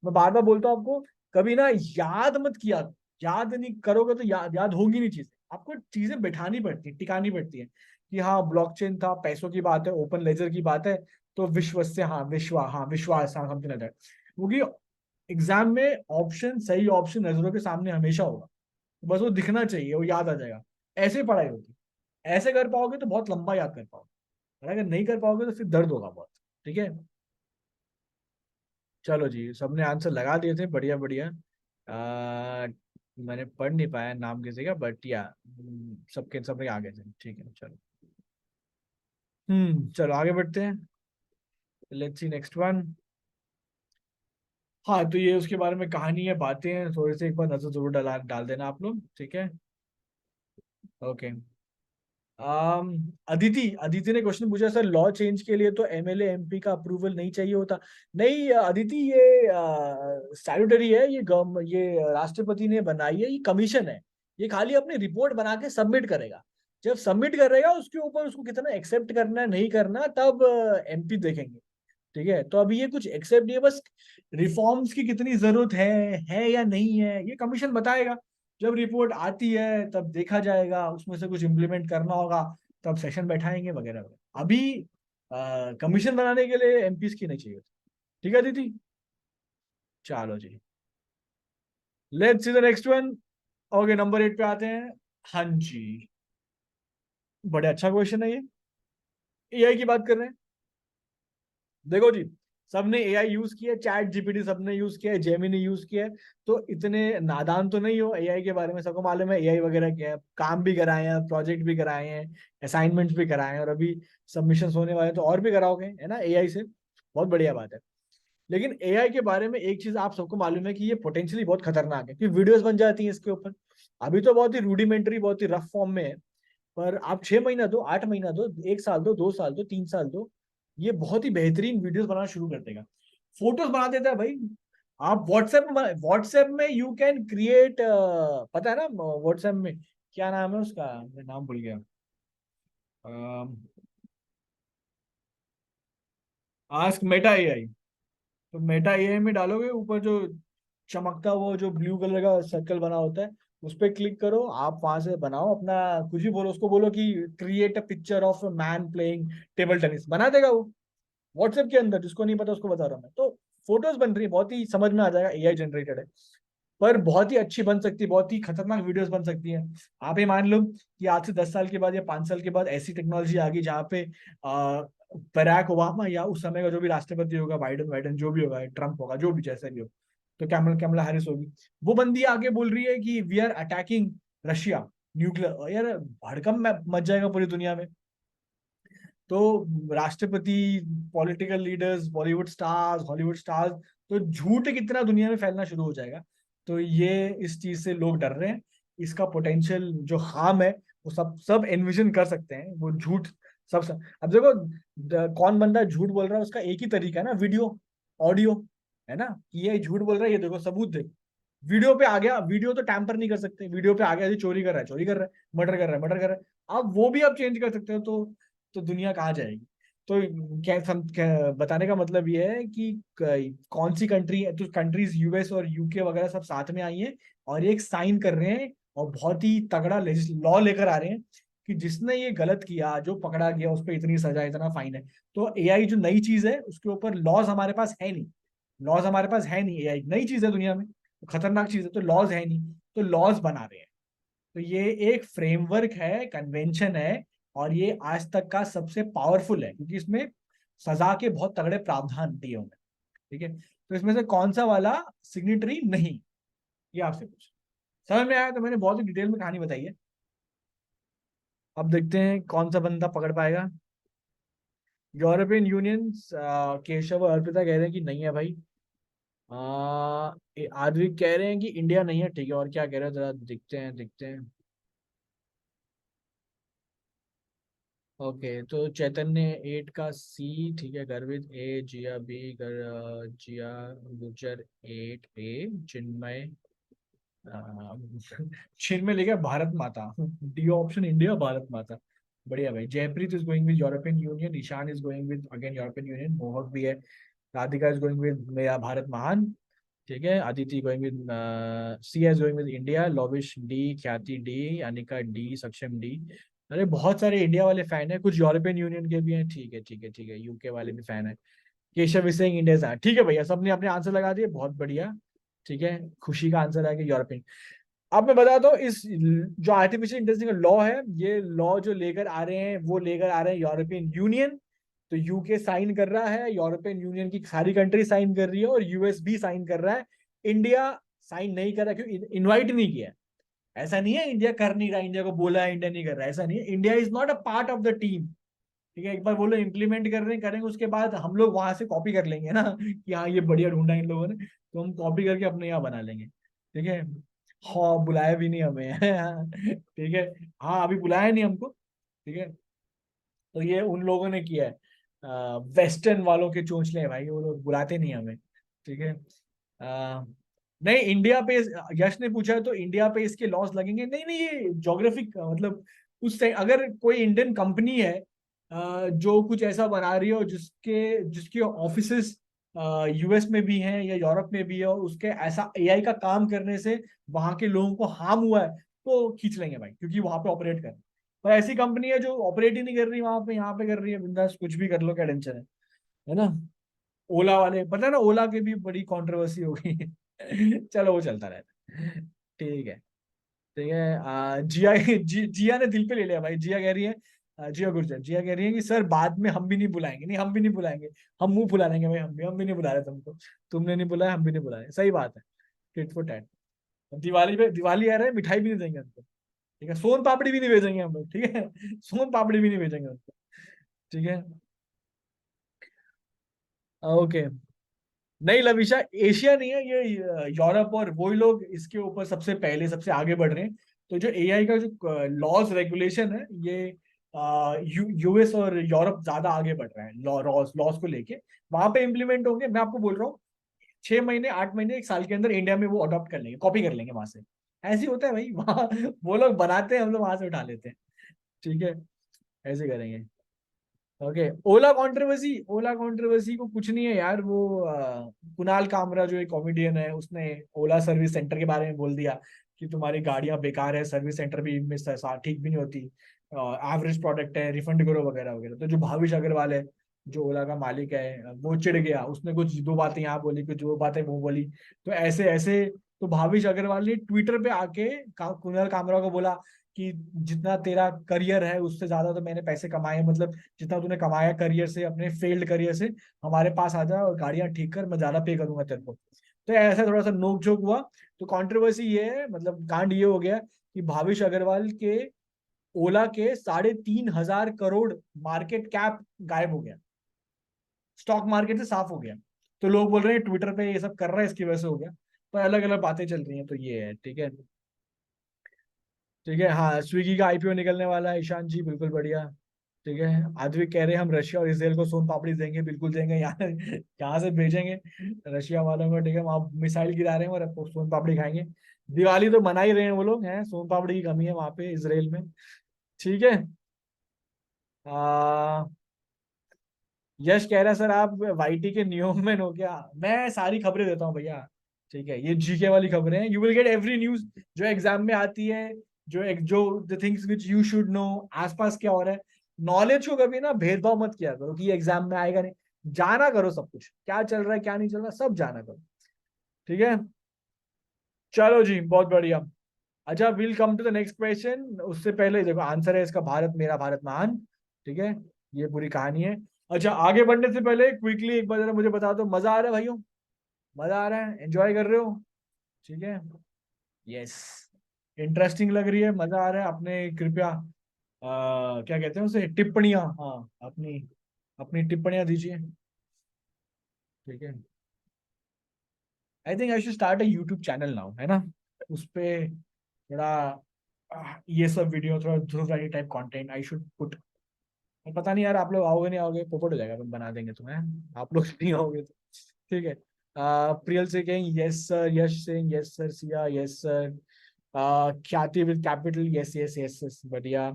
मैं बार बार बोलता हूँ आपको, कभी ना याद मत किया, याद नहीं करोगे तो याद होगी नहीं चीजें। आपको चीजें बैठानी पड़ती है, टिकानी पड़ती है कि हाँ ब्लॉकचेन था, पैसों की बात है, ओपन लेजर की बात है, तो विश्वस्या, हाँ विश्वास, हाँ समथिंग लाइक दैट। क्योंकि एग्जाम में ऑप्शन, सही ऑप्शन नजरों के सामने हमेशा होगा, बस वो दिखना चाहिए, वो याद आ जाएगा। ऐसे ही पढ़ाई होती है। ऐसे कर पाओगे तो बहुत लंबा याद कर पाओगे, और अगर नहीं कर पाओगे तो फिर दर्द होगा बहुत। ठीक है, चलो जी, सबने आंसर लगा दिए थे, बढ़िया बढ़िया। मैंने पढ़ नहीं पाया नाम किसी का, बट या सबके सबके आगे थे। ठीक है चलो। चलो आगे बढ़ते हैं। Let's see next one. हाँ, तो ये उसके बारे में कहानी है, बातें हैं, थोड़ी सी एक बार नजर जरूर डाल डाल देना आप लोग, ठीक है? ओके। अदिति अदिति ने क्वेश्चन पूछा, सर लॉ चेंज के लिए तो एमएलए एमपी का अप्रूवल नहीं चाहिए होता? नहीं अदिति, ये स्टैट्यूटरी है, ये राष्ट्रपति ने बनाई है, ये कमीशन है। ये खाली अपनी रिपोर्ट बना के सबमिट करेगा। जब सबमिट करेगा उसके ऊपर उसको कितना एक्सेप्ट करना है नहीं करना, तब एमपी देखेंगे। ठीक है, तो अभी ये कुछ एक्सेप्ट नहीं है, बस रिफॉर्म्स की कितनी जरूरत है या नहीं है, ये कमीशन बताएगा। जब रिपोर्ट आती है तब देखा जाएगा, उसमें से कुछ इम्प्लीमेंट करना होगा, तब सेशन बैठाएंगे वगैरह वगैरह। अभी कमीशन बनाने के लिए एमपीस की नहीं चाहिए। ठीक है दीदी, चलो जी, let's see the next one. Okay, number 8 पे आते हैं। हाँ जी, बड़े अच्छा क्वेश्चन है ये। एआई की बात कर रहे हैं। देखो जी, सबने एआई यूज किया, चैट जीपीटी सबने यूज किया है, जेमिनी यूज किया है। तो इतने नादान तो नहीं हो, एआई के बारे में सबको मालूम है एआई वगैरह क्या है। काम भी कराए हैं, प्रोजेक्ट भी कराए हैं, असाइनमेंट्स भी कराए हैं, और अभी सबमिशन होने वाले हैं, तो और भी कराओगे, है ना, एआई से। बहुत बढ़िया बात है। लेकिन एआई के बारे में एक चीज आप सबको मालूम है कि ये पोटेंशियली बहुत खतरनाक है, कि वीडियोस बन जाती हैं इसके ऊपर। अभी तो बहुत ही रूडिमेंट्री, बहुत ही रफ फॉर्म में है। पर आप 6 महीना दो, 8 महीना दो, 1 साल दो, 2 साल दो, 3 साल दो, ये बहुत ही बेहतरीन वीडियोस बनाना शुरू कर देगा। फोटोज बना देता है भाई। आप व्हाट्सएप में यू कैन क्रिएट, पता है ना व्हाट्सएप में क्या नाम है उसका, मैं नाम भूल गया। Ask Meta AI. तो मेटा एआई में डालोगे, ऊपर जो चमकता हुआ जो ब्लू कलर का सर्कल बना होता है, उस पर क्लिक करो, आप वहां से बनाओ अपना, कुछ भी बोलो उसको, बोलो कि create a picture of a man playing table tennis, बना देगा वो व्हाट्सएप के अंदर। जिसको नहीं पता उसको बता रहा हूँ मैं। तो फोटोज बन रही है, बहुत ही समझ में आ जाएगा, एआई जनरेटेड है। पर बहुत ही अच्छी बन सकती है, बहुत ही खतरनाक वीडियोस बन सकती हैं। आप ये मान लो कि आज से 10 साल के बाद या 5 साल के बाद ऐसी टेक्नोलॉजी आ गई जहाँ पे बराक ओबामा या उस समय का जो भी राष्ट्रपति होगा, बाइडन वाइडन जो भी होगा, ट्रम्प होगा, जो भी जैसा भी हो, तो कैमला कैमला हैरिस होगी, वो बंदी आगे बोल रही है कि we are attacking Russia nuclear, यार भड़कम मच जाएगा पूरी दुनिया में। तो राष्ट्रपति, political leaders, Bollywood stars, Hollywood stars, तो झूठ कितना दुनिया में फैलना शुरू हो जाएगा। तो ये इस चीज से लोग डर रहे हैं। इसका पोटेंशियल जो हार्म है, वो सब सब एनविजन कर सकते हैं, वो झूठ सब। अब देखो, कौन बंदा झूठ बोल रहा है उसका एक ही तरीका है ना, वीडियो, ऑडियो, है ना, कि ये झूठ बोल रहा है, ये देखो सबूत दे। वीडियो पे आ गया, वीडियो तो टैंपर नहीं कर सकते, वीडियो पे आ गया जी चोरी कर रहा है, चोरी कर रहा है, मर्डर कर रहा है, मर्डर कर रहा है, आप वो भी आप चेंज कर सकते हो। तो दुनिया कहाँ जाएगी? तो बताने का मतलब ये है कि कौन सी कंट्री है, तो कंट्रीज यूएस और यूके वगैरह सब साथ में आई हैं, और एक साइन कर रहे हैं, और बहुत ही तगड़ा लॉ लेकर आ रहे हैं कि जिसने ये गलत किया, जो पकड़ा गया, उस पर इतनी सजा, इतना फाइन है। तो एआई जो नई चीज है, उसके ऊपर लॉज हमारे पास है नहीं। लॉज हमारे पास है नहीं, एआई नई चीज है दुनिया में, खतरनाक चीज है, तो लॉज है नहीं। तो लॉज बना रहे हैं। तो ये एक फ्रेमवर्क है, कन्वेंशन है, और ये आज तक का सबसे पावरफुल है, क्योंकि इसमें सजा के बहुत तगड़े प्रावधान दिए हुए हैं। ठीक है, तो इसमें से कौन सा वाला सिग्नेटरी नहीं, ये आपसे पूछ, समझ में आया? तो मैंने बहुत ही डिटेल में कहानी बताई है। अब देखते हैं कौन सा बंदा पकड़ पाएगा। यूरोपियन यूनियन, केशव और अर्पिता कह रहे हैं कि नहीं है भाई। आदि कह रहे हैं कि इंडिया नहीं है, ठीक है, और क्या कह रहे हैं जरा देखते हैं देखते हैं। ओके, तो चैतन्य 8 का सी, ठीक है। गर्वित ए, जिया बी, जिया गुजर 8 ए, चिन्मय चिन्मय लिखा भारत माता, D option India Bharat Mata. बढ़िया भाई। Jaypreet is going with European Union, Ishan is going with again European Union, Mohak भी है। राधिका इज गोइंग विद मेरा भारत महान, ठीक है। Aditi going with, Siya is going with India, Lovish D, Khyati D, Anika D, Saksham D. अरे बहुत सारे इंडिया वाले फैन है, कुछ यूरोपियन यूनियन के भी हैं। ठीक है ठीक है ठीक है, यूके वाले भी फैन है। केशव इज सेइंग इंडिया से, ठीक है भैया, सबने अपने आंसर लगा दिए, बहुत बढ़िया। ठीक है, खुशी का आंसर है कि यूरोपियन। अब मैं बताता हूँ, इस जो आर्टिफिशियल इंटेलिजेंस का लॉ है, ये लॉ जो लेकर आ रहे हैं वो लेकर आ रहे हैं यूरोपियन यूनियन। तो यूके साइन कर रहा है, यूरोपियन यूनियन की सारी कंट्री साइन कर रही है, और यूएस भी साइन कर रहा है। इंडिया साइन नहीं कर रहा, क्योंकि इन्वाइट नहीं किया। ऐसा नहीं है इंडिया कर नहीं रहा, इंडिया को बोला है इंडिया नहीं कर रहा, ऐसा नहीं है। India is not a part of the team. ठीक है, एक बार बोलो इम्प्लीमेंट कर रहे हैं, करेंगे, उसके बाद हम लोग वहां से कॉपी कर लेंगे ना कि हाँ ये बढ़िया ढूंढा इन लोगों ने, तो हम कॉपी करके अपने यहाँ बना लेंगे। ठीक है। हाँ, बुलाया भी नहीं हमें ठीक है। हाँ, अभी बुलाया नहीं हमको। ठीक है, तो ये उन लोगों ने किया है, वेस्टर्न वालों के चोंचले हैं भाई, वो लोग बुलाते नहीं हमें। ठीक है। नहीं, इंडिया पे, यश ने पूछा है तो इंडिया पे इसके लॉस लगेंगे। नहीं नहीं, ये जोग्राफिक मतलब, उस अगर कोई इंडियन कंपनी है जो कुछ ऐसा बना रही है, और जिसके जिसके ऑफिसेस यूएस में भी हैं या यूरोप में भी है, और उसके ऐसा एआई का काम करने से वहां के लोगों को हार्म हुआ है, तो खींच लेंगे भाई, क्योंकि वहां पे ऑपरेट कर रहे हैं। पर ऐसी कंपनी है जो ऑपरेट ही नहीं कर रही वहां पे, यहाँ पे कर रही है बिंदास, कुछ भी कर लो, क्या टेंशन है ना। ओला वाले, पता है ना, ओला की भी बड़ी कंट्रोवर्सी हो गई है चलो, वो चलता रहता है। ठीक है। ठीक है। जिया ने दिल पे ले लिया भाई। जिया कह रही है, जिया गुर्जर, जिया कह रही है कि सर बाद में हम भी नहीं बुलाएंगे। नहीं, हम भी नहीं बुलाएंगे, हम मुंह फुला लेंगे भाई, हम भी नहीं बुला रहे तुमको। तुमने नहीं बुलाया, हम भी नहीं बुला रहे, सही बात है। Tit for tat. दिवाली पे, दिवाली आ रहा है, मिठाई भी नहीं देंगे हमको। ठीक है, सोन पापड़ी भी नहीं भेजेंगे हम लोग, ठीक है सोन पापड़ी भी नहीं भेजेंगे हमको। ठीक है। ओके। नहीं लविशा, एशिया नहीं है ये, यूरोप और वही लोग इसके ऊपर सबसे पहले, सबसे आगे बढ़ रहे हैं। तो जो एआई का जो लॉज रेगुलेशन है, ये यूएस और यूरोप ज्यादा आगे बढ़ रहा है लॉज लॉज को लेके। वहां पे इम्प्लीमेंट होंगे, मैं आपको बोल रहा हूँ, 6 महीने, 8 महीने, 1 साल के अंदर इंडिया में वो अडॉप्ट कर लेंगे, कॉपी कर लेंगे वहां से। ऐसे ही होता है भाई वहां, वो लोग बनाते हैं, हम लोग वहां से उठा लेते हैं। ठीक है, ऐसे करेंगे। ओके। ओला कंट्रोवर्सी, ओला कंट्रोवर्सी को कुछ नहीं है यार, वो कुणाल कामरा जो एक कॉमेडियन है, उसने ओला सर्विस सेंटर के बारे में बोल दिया कि तुम्हारी गाड़ियां बेकार है, सर्विस सेंटर भी में ठीक भी नहीं होती, एवरेज प्रोडक्ट है, रिफंड करो वगैरह वगैरह। तो जो भाविश अग्रवाल है, जो ओला का मालिक है, वो चिढ़ गया, उसने कुछ दो बातें यहाँ बोली, कुछ दो बातें वो बोली। तो ऐसे ऐसे, तो भाविश अग्रवाल ने ट्विटर पे आके कुणाल कामरा को बोला कि जितना तेरा करियर है उससे ज्यादा तो मैंने पैसे कमाए, मतलब जितना तूने कमाया करियर से, अपने फेल्ड करियर से, हमारे पास आ जा और गाड़ियां ठीक कर, मैं ज्यादा पे करूंगा तेरे को। तो ऐसा थोड़ा सा नोक झोंक हुआ। तो कंट्रोवर्सी ये है, मतलब कांड ये हो गया कि भाविश अग्रवाल के ओला के 3,500 करोड़ मार्केट कैप गायब हो गया, स्टॉक मार्केट से साफ हो गया। तो लोग बोल रहे हैं ट्विटर पे ये सब कर रहा है इसकी वजह से हो गया। पर अलग अलग बातें चल रही हैं, तो ये है। ठीक है। ठीक है। हाँ, स्विगी का आईपीओ निकलने वाला है, ईशान जी, बिल्कुल बढ़िया। ठीक है। आदमी कह रहे हैं हम रशिया और इसराइल को सोन पापड़ी देंगे, बिल्कुल देंगे, यहाँ यहाँ से भेजेंगे रशिया वालों को। ठीक है, वहाँ मिसाइल गिरा रहे हैं और आपको सोन पापड़ी खाएंगे। दिवाली तो मना ही रहे हैं वो लोग, हैं, सोन पापड़ी की कमी है वहां पे इसराइल में। ठीक है। आ, यश कह रहा है सर आप वाईटी के न्यूमैन हो क्या? मैं सारी खबरें देता हूँ भैया। ठीक है, ये जीके वाली खबरें हैं, you will get every news जो एग्जाम में आती है, जो the things which you should know, आसपास क्या हो रहा है। नॉलेज को कभी ना भेदभाव मत किया करो कि ये एग्जाम में आएगा नहीं, जाना करो सब कुछ, क्या चल रहा है क्या नहीं चल रहा, सब जाना करो। ठीक है। चलो जी, बहुत बढ़िया। अच्छा, will come to the next question, उससे पहले देखो आंसर है इसका, भारत मेरा भारत महान। ठीक है, ये पूरी कहानी है। अच्छा, आगे बढ़ने से पहले क्विकली एक बार जरा मुझे बता दो, मजा आ रहा है भाइयों? मजा आ रहा है, एंजॉय कर रहे हो? ठीक है। यस, इंटरेस्टिंग लग रही है, मजा आ रहा है। अपने कृपया क्या कहते हैं उसे, टिप्पणियां, हाँ, अपनी अपनी टिप्पणियां दीजिए। ठीक है। I think I should start a YouTube channel now, है ना, उस पे थोड़ा ये सब वीडियो, थोड़ा Dhruv Rathee type content I should put. पता नहीं यार, आप लोग आओगे नहीं आओगे, पोपट हो जाएगा, अपन बना देंगे तुम्हें, आप लोग नहीं आओगे तो। ठीक है। प्रियल से कहेंगे yes sir, Yash Singh yes sir, Siya yes sir, Khyati with capital yes yes yes yes, बढ़िया।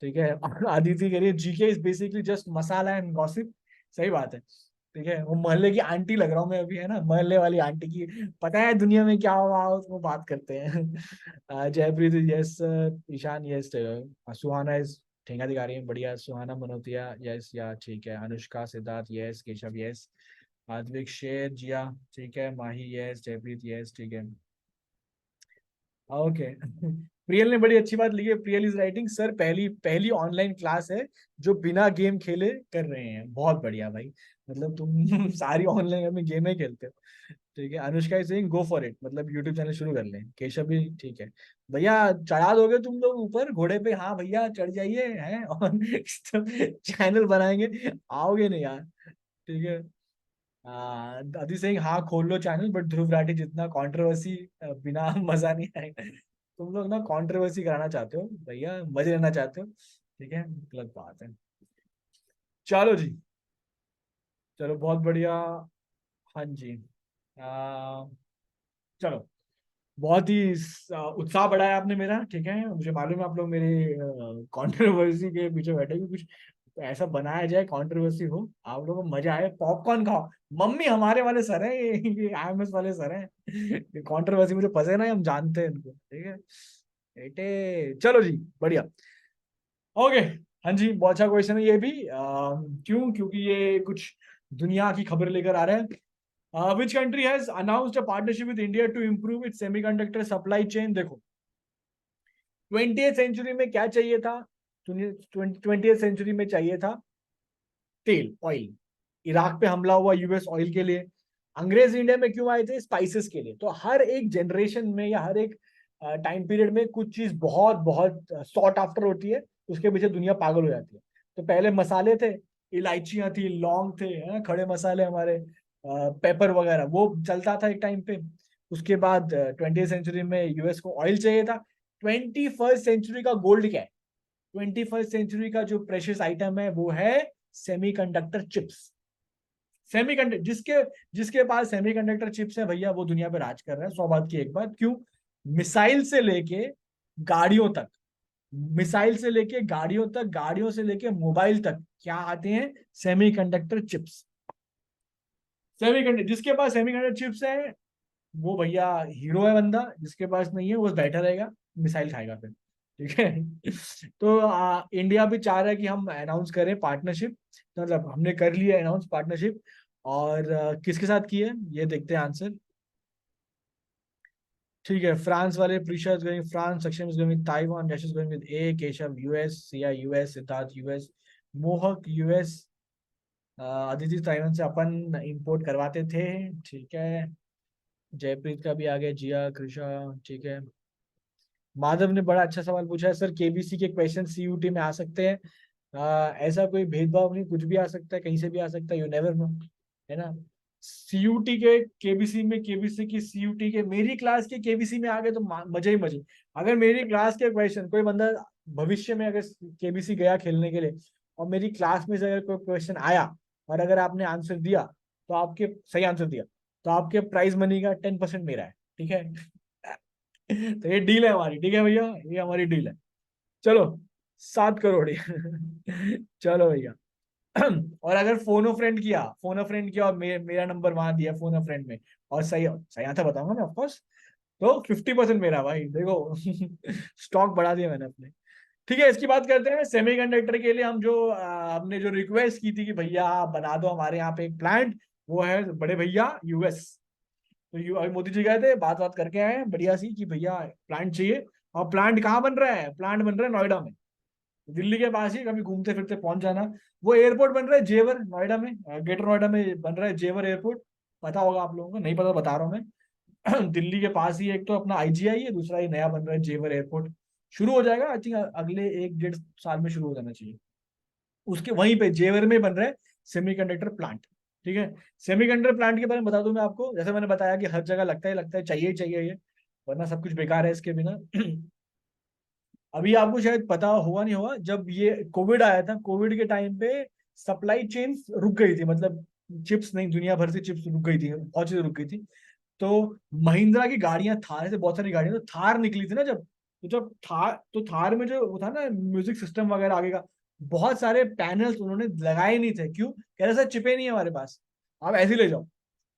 ठीक है। आदिति कह रही है GK is basically just masala and gossip. सही बात है। ठीक है, वो मोहल्ले की आंटी लग रहा हूँ मैं अभी, है ना, मोहल्ले वाली आंटी की, पता है दुनिया में क्या हुआ उसको बात करते हैं। Jaypreet yes, Ishan yes, Suhana is ठेंगा दिखा रही है, बढ़िया, सुहाना मनोतिया यस, या ठीक है, अनुष्का, सिद्धार्थ यस, केशव यस, आद्विक शेर, जिया ठीक है, माही यस, जयप्रीत यस, ठीक है, ओके। प्रियल ने बड़ी अच्छी बात लिखी है, प्रियल इज राइटिंग सर पहली पहली ऑनलाइन क्लास है जो बिना गेम खेले कर रहे हैं, बहुत बढ़िया भाई, मतलब तुम सारी ऑनलाइन में गेम ही खेलते हो। ठीक है, Anushka is saying go for it, मतलब यूट्यूब चैनल शुरू कर लें, केशव भी ठीक है, भैया चढ़ा दोगे तुम लोग ऊपर घोड़े पे, हाँ भैया चढ़ जाइए हैं, और चैनल बनाएंगे, आओगे नहीं यार। ठीक है। अति सिंह हाँ खोल लो चैनल, बट ध्रुव राठी जितना कंट्रोवर्सी बिना मजा नहीं आएगा। तुम लोग ना कंट्रोवर्सी कराना चाहते हो भैया, मजे लेना चाहते हो, ठीक है, गलत बात है। चलो जी, चलो बहुत बढ़िया। हाँ जी। आ, चलो, बहुत ही उत्साह बढ़ाया आपने मेरा, ठीक है, मुझे मालूम है आप लोग मेरे कंट्रोवर्सी के पीछे बैठे कि कुछ ऐसा बनाया जाए कंट्रोवर्सी हो, आप लोगों को मजा आए, पॉपकॉर्न खाओ। मम्मी हमारे वाले सर हैं, ये आईएमएस वाले सर हैं, ये कंट्रोवर्सी मुझे पसंद है ना, हम जानते हैं इनको, ठीक है बेटे, चलो जी, बढ़िया। ओके। हाँ जी, बहुत अच्छा क्वेश्चन है ये भी, क्यों, क्योंकि ये कुछ दुनिया की खबर लेकर आ रहे हैं। Which country has announced a partnership with India to improve its semiconductor supply chain? देखो, 20th सेंचुरी में क्या चाहिए था, 20th सेंचुरी में चाहिए था तेल, ऑयल। इराक पे हमला हुआ यूएस ऑयल के लिए। अंग्रेज इंडिया में क्यों आए थे, स्पाइसेस के लिए। तो हर एक जनरेशन में या हर एक टाइम पीरियड में कुछ चीज बहुत बहुत सॉट आफ्टर होती है, उसके पीछे दुनिया पागल हो जाती है। तो पहले मसाले थे, इलायचियां थी, लौंग थे, है ना, खड़े मसाले हमारे, पेपर वगैरह, वो चलता था एक टाइम पे। उसके बाद 20th सेंचुरी में यूएस को ऑयल चाहिए था। 21st सेंचुरी का गोल्ड क्या है, 21st सेंचुरी का जो प्रेशियस आइटम है वो है सेमीकंडक्टर चिप्स। सेमीकंडक्टर, जिसके जिसके पास सेमीकंडक्टर चिप्स है भैया, वो दुनिया पे राज कर रहा है, 100 बात की एक बात। क्यों, मिसाइल से लेके गाड़ियों तक, मिसाइल से लेके गाड़ियों तक, गाड़ियों से लेके मोबाइल तक क्या आते हैं, सेमीकंडक्टर चिप्स। सेमीकंडक्टर, जिसके पास सेमीकंडक्टर चिप्स है वो भैया हीरो है, बंदा जिसके पास नहीं है वो बैठा रहेगा, मिसाइल खाएगा फिर। ठीक है। तो इंडिया भी चाह रहा है कि हम अनाउंस करें पार्टनरशिप, मतलब हमने कर लिया अनाउंस पार्टनरशिप, और किसके साथ की है ये देखते हैं आंसर। ठीक है, फ्रांस वाले, प्रीशा इज गोइंग फ्रांस, सक्षम is going with Taiwan, Yash is going with A, Keshav US, Siya US, Siddharth US, मोहक यूएस, अदिति ताइवान से अपन इंपोर्ट करवाते थे, ठीक है, जयप्रीत का भी आ गया, जिया, कृषा, ठीक है। माधव ने बड़ा अच्छा सवाल पूछा है, सर केबीसी के क्वेश्चन सीयूटी में आ सकते हैं? ऐसा कोई भेदभाव नहीं, कुछ भी आ सकता है, कहीं से भी आ सकता है, यू नेवर नो, है ना। सीयूटी के केबीसी में, केबीसी की सीयूटी के, मेरी क्लास के केबीसी में आ गए तो मजे ही मजे। अगर मेरी क्लास के क्वेश्चन, कोई बंदा भविष्य में अगर केबीसी गया खेलने के लिए, और मेरी क्लास में से अगर कोई क्वेश्चन आया, और अगर आपने आंसर दिया, तो आपके, सही आंसर दिया, तो आपके प्राइज मनी का 10% मेरा है, ठीक है। तो ये डील है हमारी, ठीक है भैया, ये हमारी डील है। चलो, 7 करोड़ चलो भैया। और अगर फोनो फ्रेंड किया, फोनो फ्रेंड किया और मेरा नंबर वहां दिया फोनो फ्रेंड में, और सही सही आंसर बताऊंगा मैं ऑफकोर्स, तो 50% मेरा भाई, देखो। स्टॉक बढ़ा दिया मैंने अपने। ठीक है, इसकी बात करते हैं। सेमीकंडक्टर के लिए हम जो हमने जो रिक्वेस्ट की थी कि भैया आप बना दो हमारे यहाँ पे एक प्लांट, वो है बड़े भैया यूएस। तो अभी मोदी जी गए थे, बात बात करके आए हैं बढ़िया सी कि भैया प्लांट चाहिए। और प्लांट कहाँ बन रहा है, प्लांट बन रहा है नोएडा में, दिल्ली के पास ही, कभी घूमते फिरते पहुंच जाना। वो एयरपोर्ट बन रहा है जेवर नोएडा में, ग्रेटर नोएडा में बन रहा है जेवर एयरपोर्ट, पता होगा आप लोगों को, नहीं पता बता रहा हूँ मैं। दिल्ली के पास ही एक तो अपना आईजीआई है, दूसरा ये नया बन रहा है जेवर एयरपोर्ट, शुरू हो जाएगा आई थिंक अगले 1 डेढ़ साल में शुरू हो जाना चाहिए। उसके वहीं पे जेवर में बन रहा है सेमीकंडक्टर प्लांट। ठीक है, सेमीकंडक्टर प्लांट के बारे में बता दूं मैं आपको, जैसे मैंने बताया कि हर जगह लगता है, लगता है, चाहिए ही चाहिए ये, वरना सब कुछ बेकार है इसके बिना। अभी आपको शायद पता होगा नहीं होगा, जब ये कोविड आया था, कोविड के टाइम पे सप्लाई चेन रुक गई थी, मतलब चिप्स नहीं, दुनिया भर से चिप्स रुक गई थी, बहुत चीजें रुक गई थी। तो महिंद्रा की गाड़ियां, थार से बहुत सारी गाड़ियां, तो थार निकली थी ना जब, तो जब थार, तो थार में जो वो था ना म्यूजिक सिस्टम वगैरह आगे का, बहुत सारे पैनल्स उन्होंने लगाए नहीं थे। क्यों? कह रहे सर चिपे नहीं है हमारे पास, आप ऐसे ही ले जाओ।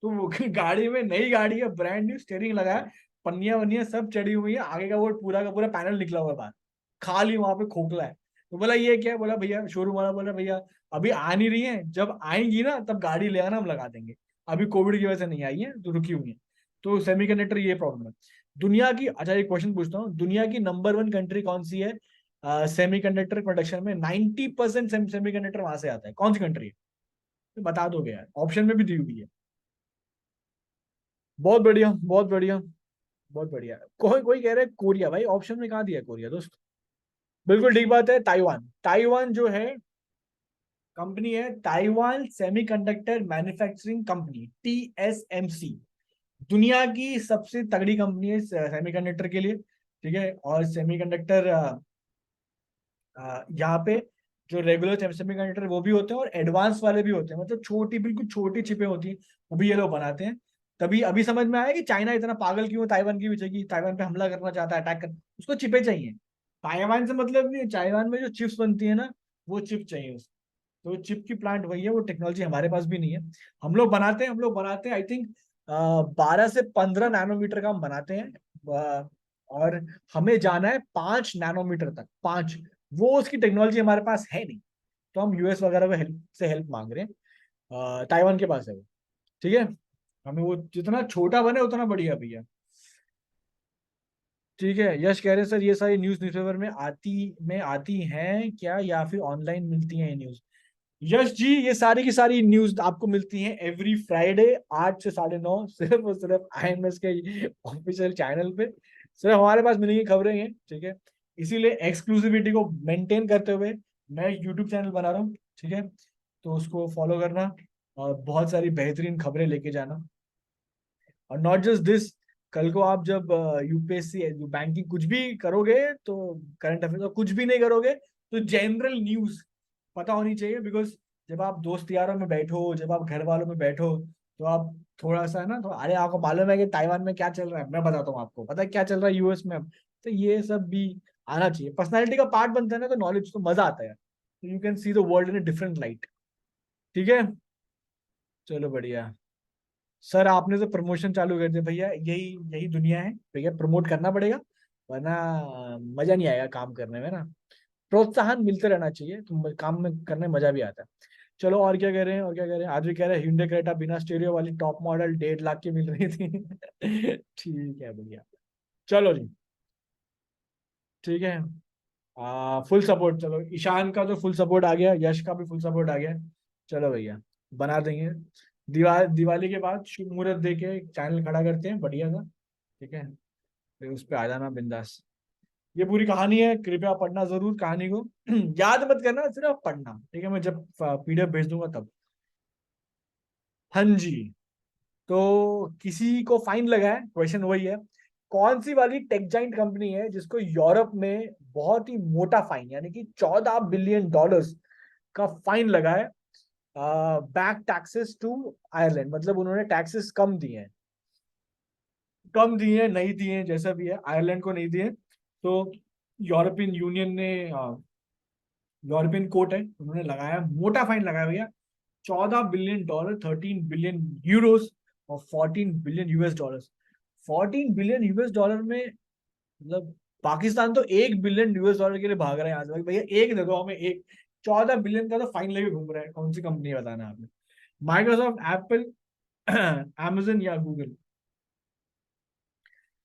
तो वो गाड़ी में, नई गाड़ी है, ब्रांड न्यू स्टीयरिंग लगाया, पन्नियां वन्नियां सब चढ़ी हुई है, आगे का पूरा पैनल निकला हुआ है बाहर, खाली वहां पे खोखला है। तो बोला ये क्या है? बोला भैया, शोरूम वाला बोला भैया अभी आ नहीं रही है, जब आएंगी ना तब गाड़ी ले आना, हम लगा देंगे, अभी कोविड की वजह से नहीं आई है तो रुकी हुई है। तो सेमीकंडक्टर ये प्रॉब्लम है दुनिया की। अच्छा एक क्वेश्चन पूछता हूँ, दुनिया की नंबर वन कंट्री कौन सी है सेमीकंडक्टर प्रोडक्शन में? 90% सेमीकंडक्टर वहां से आता है, कौन सी कंट्री है? तो बता दोगे यार, ऑप्शन में भी दी हुई है। बहुत बढ़िया, बहुत बढ़िया, बहुत बढ़िया। कोई कोई कह रहा है कोरिया, भाई ऑप्शन में कहाँ दिया है कोरिया दोस्त? बिल्कुल ठीक बात है, ताइवान। ताइवान जो है कंपनी है, Taiwan semiconductor manufacturing company, TSMC, दुनिया की सबसे तगड़ी कंपनी है सेमीकंडक्टर के लिए। ठीक है, और सेमीकंडक्टर यहाँ पे जो रेगुलर सेमीकंडक्टर वो भी होते हैं और एडवांस वाले भी होते हैं, मतलब छोटी, बिल्कुल छोटी चिपें होती हैं, वो भी ये लोग बनाते हैं। तभी अभी समझ में आया कि चाइना इतना पागल क्यों है ताइवान की वजह की, ताइवान पे हमला करना चाहता है, अटैक कर, उसको चिपें चाहिए। ताइवान से मतलब नहीं, ताइवान में जो चिप्स बनती है ना, वो चिप चाहिए उसको। तो चिप की प्लांट वही है, वो टेक्नोलॉजी हमारे पास भी नहीं है। हम लोग बनाते हैं आई थिंक 12 से 15 नैनोमीटर का हम बनाते हैं। और हमें जाना है 5 नैनोमीटर तक, 5। वो उसकी टेक्नोलॉजी हमारे पास है नहीं, तो हम यूएस वगैरह को हेल्प मांग रहे हैं। ताइवान के पास है वो। ठीक है, हमें वो जितना छोटा बने उतना बढ़िया भैया। ठीक है, यश कह रहे हैं सर ये सारी न्यूज न्यूज़पेपर में आती हैं क्या, या फिर ऑनलाइन मिलती हैं ये न्यूज? यश जी, ये सारी की सारी न्यूज आपको मिलती हैं एवरी फ्राइडे 8 से 9:30, सिर्फ और सिर्फ IMS के ऑफिशियल चैनल पे। सिर्फ हमारे पास मिलेंगी खबरें हैं, ठीक है। इसीलिए एक्सक्लूसिविटी को मेंटेन करते हुए मैं यूट्यूब चैनल बना रहा हूँ, ठीक है। तो उसको फॉलो करना और बहुत सारी बेहतरीन खबरें लेके जाना। और नॉट जस्ट दिस, कल को आप जब UPSC बैंकिंग कुछ भी करोगे, तो करंट अफेयर कुछ भी नहीं करोगे, तो जनरल न्यूज पता होनी चाहिए। बिकॉज जब आप दोस्त यारों में बैठो, जब आप घर वालों में बैठो, तो आप थोड़ा सा ना, तो अरे आपको मालूम है कि ताइवान में क्या चल रहा है, मैं बताता हूँ आपको, पता है क्या चल रहा है US में अब। तो ये सब भी आना चाहिए, पर्सनैलिटी का पार्ट बनता है ना, तो नॉलेज तो मजा आता है, तो you can see the world in a different light. ठीक है, चलो बढ़िया। सर आपने तो प्रमोशन चालू कर दिया भैया, यही यही दुनिया है भैया, प्रमोट करना पड़ेगा, वरना मजा नहीं आएगा काम करने में ना। प्रोत्साहन मिलते रहना चाहिए, तो काम में करने में मजा भी आता है। चलो और क्या कह रहे हैं, और क्या कह रहे हैं? आज भी कह रहे हैं Hyundai Creta बिना स्टीरियो वाली टॉप मॉडल 1.5 लाख की मिल रही थी। ठीक है भैया, चलो जी, ठीक है। फुल सपोर्ट, चलो ईशान का तो फुल सपोर्ट आ गया, यश का भी फुल सपोर्ट आ गया। चलो भैया, बना देंगे। दिवाली के बाद शुभ मुहूर्त देके चैनल खड़ा करते हैं बढ़िया सा, ठीक है। फिर उस पर आ जाना बिंदास। ये पूरी कहानी है, कृपया पढ़ना जरूर कहानी को। याद मत करना, सिर्फ पढ़ना, ठीक है। मैं जब PDF भेज दूंगा तब। हाँ जी। तो किसी को फाइन लगा है, क्वेश्चन वही है, कौन सी वाली टेक जाइंट कंपनी है जिसको यूरोप में बहुत ही मोटा फाइन, यानी कि $14 बिलियन का फाइन लगा है, बैक टैक्सेस टू आयरलैंड, मतलब उन्होंने टैक्सेस कम दिए हैं, कम दिए हैं, नहीं दिए हैं, जैसा भी है, आयरलैंड को नहीं दिए। तो यूरोपियन यूनियन ने, यूरोपियन कोर्ट है, उन्होंने लगाया, मोटा फाइन लगाया भैया, $14 बिलियन, 13 बिलियन यूरोस, और 14 billion US dollar. 14 billion US dollar में, मतलब पाकिस्तान तो 1 बिलियन US डॉलर के लिए भाग रहा है यहाँ से, भाई भैया एक दे दो हमें, एक। 14 बिलियन का तो फाइन लेके घूम रहा है, कौन सी कंपनी है बताना आपने? माइक्रोसॉफ्ट, एप्पल, Amazon या गूगल?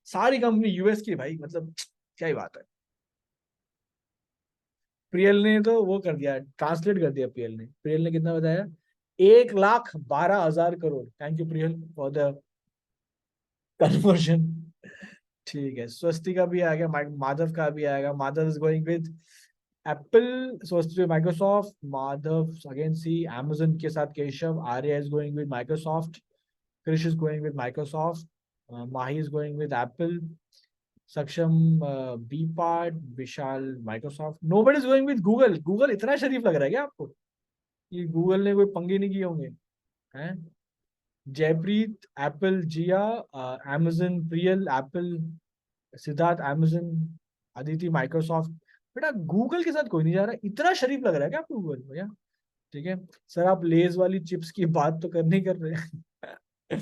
सारी कंपनी US की भाई, मतलब क्या ही बात है। प्रियल ने तो वो कर दिया, ट्रांसलेट कर दिया प्रियल ने कितना बताया? 1,12,000 crore. Thank you Priyal for the conversion. ठीक है, स्वस्ति का भी आ गया, माधव का भी आएगा। Madhav is going with Apple, स्वस्ति माइक्रोसॉफ्ट, माधव अगेन सी Amazon के साथ Keshav, Arya is going with Microsoft, Krish is going with Microsoft, Mahi is going with Apple, Saksham B part, Vishal Microsoft, nobody is going with Google. Google इतना शरीफ लग रहा है क्या आपको कि गूगल ने कोई पंगे नहीं किए होंगे हैं? जयप्रीत एप्पल, जिया amazon, Priyal Apple, Siddharth amazon, Aditi Microsoft. बेटा गूगल के साथ कोई नहीं जा रहा, इतना शरीफ लग रहा है क्या आपको गूगल भैया? ठीक है सर, आप लेज वाली चिप्स की बात तो कर नहीं कर रहे हैं।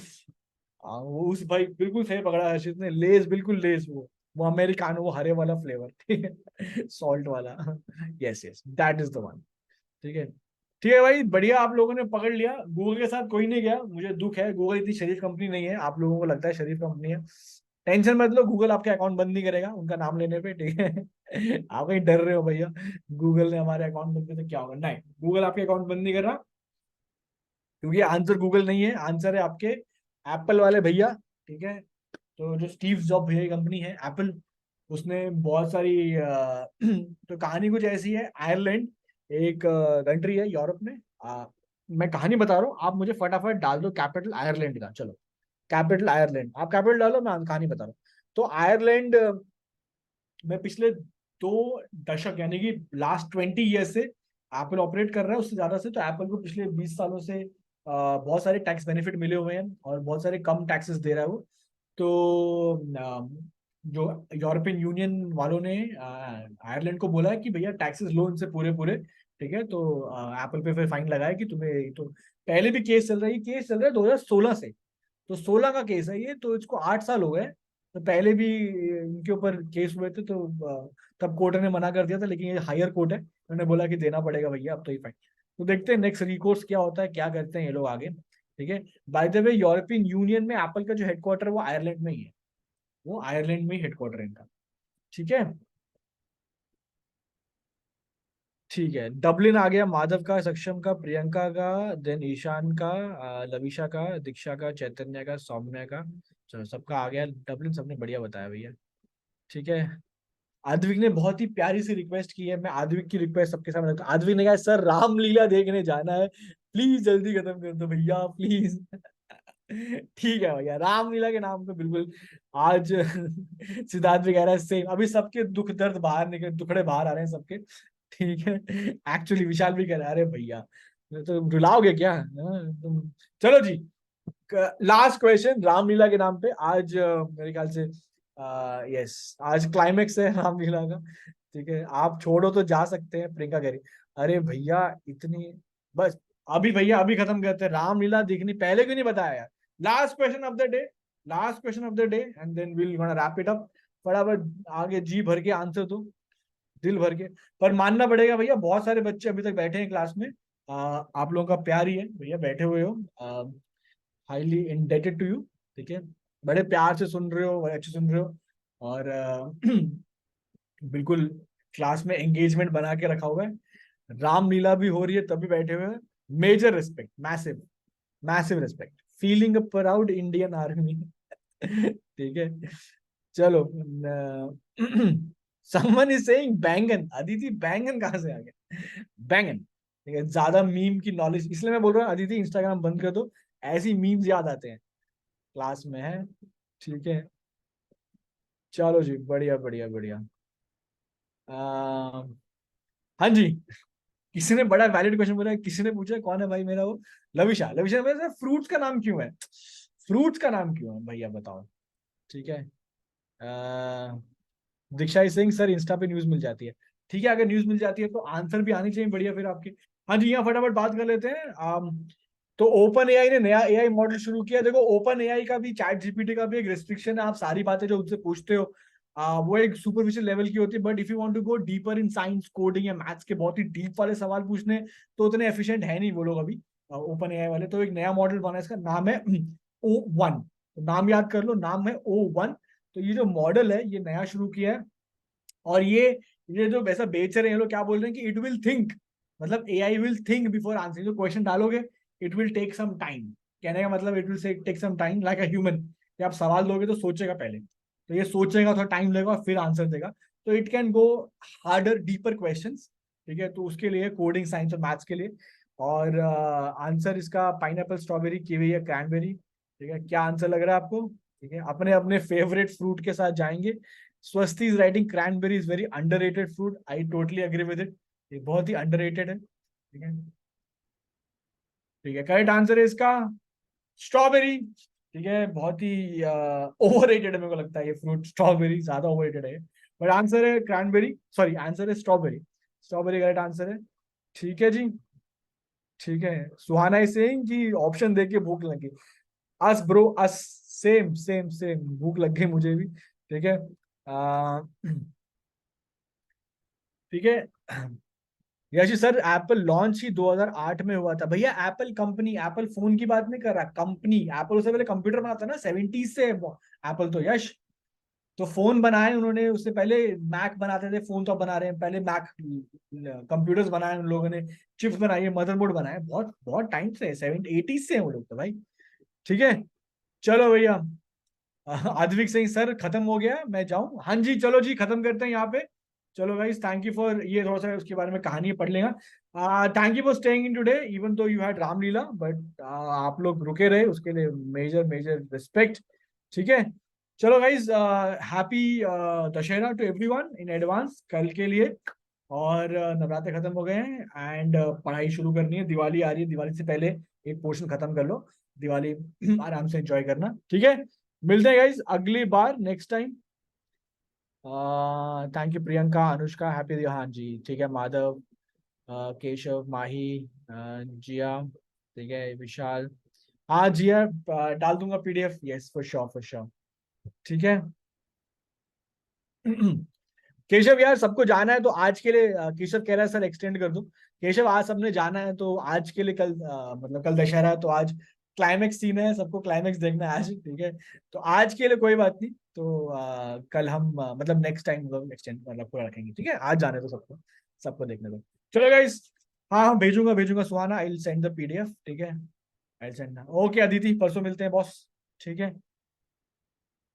वो उस भाई बिल्कुल सही पकड़ा हर्षित ने, लेज बिल्कुल लेज, वो अमेरिकानो, वो हरे वाला फ्लेवर, ठीक है, सॉल्ट वाला। Yes yes, that is the one. ठीक है, ठीक है भाई, बढ़िया, आप लोगों ने पकड़ लिया। गूगल के साथ कोई नहीं गया, मुझे दुख है, गूगल इतनी शरीफ कंपनी नहीं है, आप लोगों को लगता है शरीफ कंपनी है। टेंशन मत लो, गूगल आपके अकाउंट बंद नहीं करेगा उनका नाम लेने पे, ठीक है। आप कहीं डर रहे हो भैया, गूगल ने हमारे अकाउंट बंद किया तो क्या होगा? नहीं, गूगल आपके अकाउंट बंद नहीं कर रहा, क्योंकि आंसर गूगल नहीं है, आंसर है आपके एप्पल वाले भैया। ठीक है, तो जो स्टीव जॉब भैया की कंपनी है एप्पल, उसने बहुत सारी तो कहानी कुछ ऐसी है। आयरलैंड एक कंट्री है यूरोप में। मैं कहानी बता रहा हूँ, आप मुझे फटाफट डाल दो कैपिटल आयरलैंड का। चलो, कैपिटल आयरलैंड, आप कैपिटल डालो, मैं कहानी बता रहा हूँ। तो आयरलैंड में पिछले 2 दशक यानी कि लास्ट 20 ईयर से एप्पल ऑपरेट कर रहा है, उससे ज्यादा से। तो एप्पल को पिछले 20 सालों से बहुत सारे टैक्स बेनिफिट मिले हुए हैं और बहुत सारे कम टैक्सेस दे रहा है वो। तो जो यूरोपियन यूनियन वालों ने आयरलैंड को बोला है कि भैया टैक्सेस लो इनसे पूरे पूरे। ठीक है, तो एप्पल पे फिर फाइन लगाया कि तुम्हें तो, पहले भी केस चल रहा है, ये केस चल रहा है 2016 से। तो 16 का केस है ये, तो इसको 8 साल हो गए। तो पहले भी इनके ऊपर केस हुए थे, तो तब कोर्ट ने मना कर दिया था, लेकिन ये हायर कोर्ट है, उन्होंने बोला कि देना पड़ेगा भैया अब तो ही फाइन। तो देखते हैं नेक्स्ट रिकोर्स क्या होता है, क्या करते हैं ये लोग आगे। ठीक है, by the way European union में एप्पल का जो हेडक्वार्टर वो आयरलैंड में ही है, वो आयरलैंड में ही हेडक्वार्टर है इनका। ठीक है, ठीक है, डबलिन आ गया, माधव का, सक्षम का, प्रियंका का, देन ईशान का, लविशा का, दीक्षा का, चैतन्य का, सौम्या का। चलो सबका आ गया डबलिन, सबने बढ़िया बताया भैया। ठीक है, आद्विक ने बहुत ही प्यारी सी रिक्वेस्ट की है, मैं आद्विक की रिक्वेस्ट सबके सामने रखता हूं। आद्विक ने कहा सर रामलीला देखने जाना है, प्लीज जल्दी खत्म कर दो भैया प्लीज। ठीक है भैया, रामलीला के नाम पे बिल्कुल आज सिद्धार्थ भी कह रहा है सेम, अभी सबके दुख दर्द बाहर निकल, दुखड़े बाहर आ रहे हैं सबके। ठीक है, एक्चुअली विशाल भी कह रहा है अरे भैया तो रुलाओगे क्या, तुम। चलो जी, लास्ट क्वेश्चन रामलीला के नाम पे आज मेरे ख्याल से यस, आज क्लाइमेक्स है रामलीला का। ठीक है, आप छोड़ो तो जा सकते हैं, प्रियंका कह रही अरे भैया इतनी, बस अभी भैया अभी खत्म करते हैं, रामलीला देखनी पहले क्यों नहीं बताया यार? Last question of the day, last question of the day, and then will gonna wrap it up. फटाफट आगे जी भर के आंसर दो, दिल भर के। पर मानना पड़ेगा भैया, बहुत सारे बच्चे अभी तक बैठे हैं क्लास में, आप लोगों का प्यार ही है भैया, बैठे हुए हो, हाईली इंडेटेड टू यू। ठीक है, बड़े प्यार से सुन रहे हो, बड़े अच्छे सुन रहे हो, और बिल्कुल क्लास में एंगेजमेंट बना के रखा हुआ है। रामलीला भी हो रही है तभी बैठे हुए हैं। Major respect, massive, massive respect, feeling a proud Indian army. ठीक है, चलो। समवन इज सेइंग बैंगन, अदिति बैंगन कहाँ से आ गया? बैंगन, ठीक है, ज्यादा मीम की नॉलेज, इसलिए मैं बोल रहा हूँ अदिति इंस्टाग्राम बंद कर दो, ऐसी मीम्स याद आते हैं क्लास में है। ठीक है, चलो जी, बढ़िया बढ़िया बढ़िया। हाँ जी, किसी ने बड़ा वैलिड क्वेश्चन बोला है, किसी ने पूछा कौन है भाई मेरा वो, लविशा, लविशा मेरे फ्रूट्स का नाम क्यों है? फ्रूट्स का नाम क्यों है भैया बताओ? ठीक है, दीक्षा सिंह सर इंस्टा पे न्यूज मिल जाती है। ठीक है, अगर न्यूज मिल जाती है तो आंसर भी आनी चाहिए बढ़िया फिर आपके। हाँ जी, यहाँ फटाफट बात कर लेते हैं। तो ओपन एआई ने नया एआई मॉडल शुरू किया। देखो ओपन एआई का भी, चैट जीपीटी का भी एक रिस्ट्रिक्शन है, आप सारी बातें जो उनसे पूछते हो वो एक सुपरफिशियल लेवल की होती है, but if you want to go deeper in science, coding या मैथ्स के बहुत ही डीप वाले सवाल पूछने, तो उतने एफिशिएंट है नहीं वो लोग अभी, ओपन एआई वाले। तो एक नया मॉडल बना है, इसका नाम है O1। तो नाम याद कर लो, नाम है O1। तो ये जो मॉडल है ये नया शुरू किया है, और ये जो वैसा बेच रहे हैं लोग, क्या बोल रहे हैं कि इट विल थिंक, मतलब AI will think before answering. जो क्वेश्चन डालोगे it will take some time, कहने का मतलब it will take some time like a human, कि आप सवाल दोगे तो सोचेगा पहले, तो ये सोचेगा, थोड़ा टाइम लगेगा और फिर आंसर देगा। तो it can go harder deeper question. ठीक है, तो उसके लिए कोडिंग साइंस और मैथ्स के लिए। और आंसर इसका पाइनएप्पल, स्ट्रॉबेरी, कीवी या क्रैनबेरी। ठीक है, क्या आंसर लग रहा है आपको? ठीक है, अपने अपने फेवरेट फ्रूट के साथ जाएंगे। Swasti is writing cranberry is very underrated fruit, I totally agree with it, ये बहुत ही अंडररेटेड है। ठीक है, ठीक है, करेक्ट आंसर है इसका स्ट्रॉबेरी। ठीक है, बहुत ही ओवररेटेड है मेरे को लगता है ये फ्रूट, स्ट्रॉबेरी ज्यादा ओवररेटेड है, बट आंसर है क्रैनबेरी, सॉरी आंसर है स्ट्रॉबेरी, स्ट्रॉबेरी करेक्ट आंसर है। ठीक है जी, ठीक है, सुहाना इज सेइंग कि ऑप्शन देख के भूख लगी, अस ब्रो अस, सेम सेम सेम, भूख लग गई मुझे भी। ठीक है, आ, ठीक है, यश सर एप्पल लॉन्च ही 2008 में हुआ था भैया, एप्पल कंपनी, एप्पल फोन की बात नहीं कर रहा, कंपनी, एप्पल उससे पहले कंप्यूटर बनाता ना 70s से एप्पल तो, यश तो फोन बनाए उन्होंने, उससे पहले मैक बनाते थे, फोन तो अब बना रहे हैं, पहले मैक कंप्यूटर्स बनाए उन लोगों ने, चिप्स बनाई है, मदरबोर्ड बनाए, बहुत बहुत टाइम से, 70 80s से हैं वो लोग तो भाई। ठीक है, चलो भैया, आद्विक सिंह सर खत्म हो गया, मैं जाऊं, हाँ जी चलो जी खत्म करते हैं यहाँ पे। चलो गाइस, थैंक यू फॉर, ये थोड़ा सा उसके बारे में कहानी पढ़ लेगा, thank you for staying in today even though you had Ramlila, but आप लोग रुके रहे उसके लिए मेजर मेजर रिस्पेक्ट। ठीक है, चलो guys, happy Dussehra to everyone in advance कल के लिए, और नवरात्र खत्म हो गए हैं, एंड पढ़ाई शुरू करनी है, दिवाली आ रही है, दिवाली से पहले एक पोर्शन खत्म कर लो, दिवाली आराम से एंजॉय करना। ठीक है, मिलते हैं गाइस अगली बार, next time. Thank you Priyanka, Anushka, Happy, हाँ जी ठीक है, माधव, केशव, माही, जिया, ठीक है, विशाल, हाँ जिया, डाल दूंगा PDF, yes for sure for sure. ठीक है, केशव यार सबको जाना है तो आज के लिए, केशव कह रहा है सर एक्सटेंड कर दूं, केशव आज सबने जाना है तो आज के लिए, कल मतलब कल दशहरा है तो आज क्लाइमेक्स सीन है, सबको क्लाइमेक्स देखना है आज। ठीक है, तो आज के लिए कोई बात नहीं, तो कल हम मतलब नेक्स्ट टाइम मतलब एक्सटेंड मतलब पूरा रखेंगे। ठीक है, आज जाने तो सबको, सबको देखने दो। चलो गाइस, हाँ हाँ भेजूंगा भेजूंगा Suhana, I will send the PDF. ठीक है, I will send, okay Aditi, परसों मिलते हैं बॉस। ठीक है,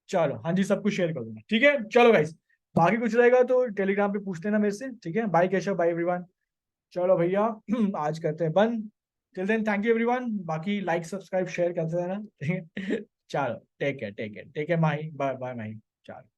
चलो हाँ जी, सब कुछ शेयर कर दूंगा। ठीक है, चलो गाइस, बाकी कुछ रहेगा तो टेलीग्राम पे पूछ लेना मेरे से। ठीक है, बाय केशव, बाय एवरीवन। चलो भैया, आज करते हैं बंद, till then thank you everyone, बाकी लाइक सब्सक्राइब शेयर करते रहना। ठीक है, चलो take care take care take care Mahi, bye bye Mahi, चलो।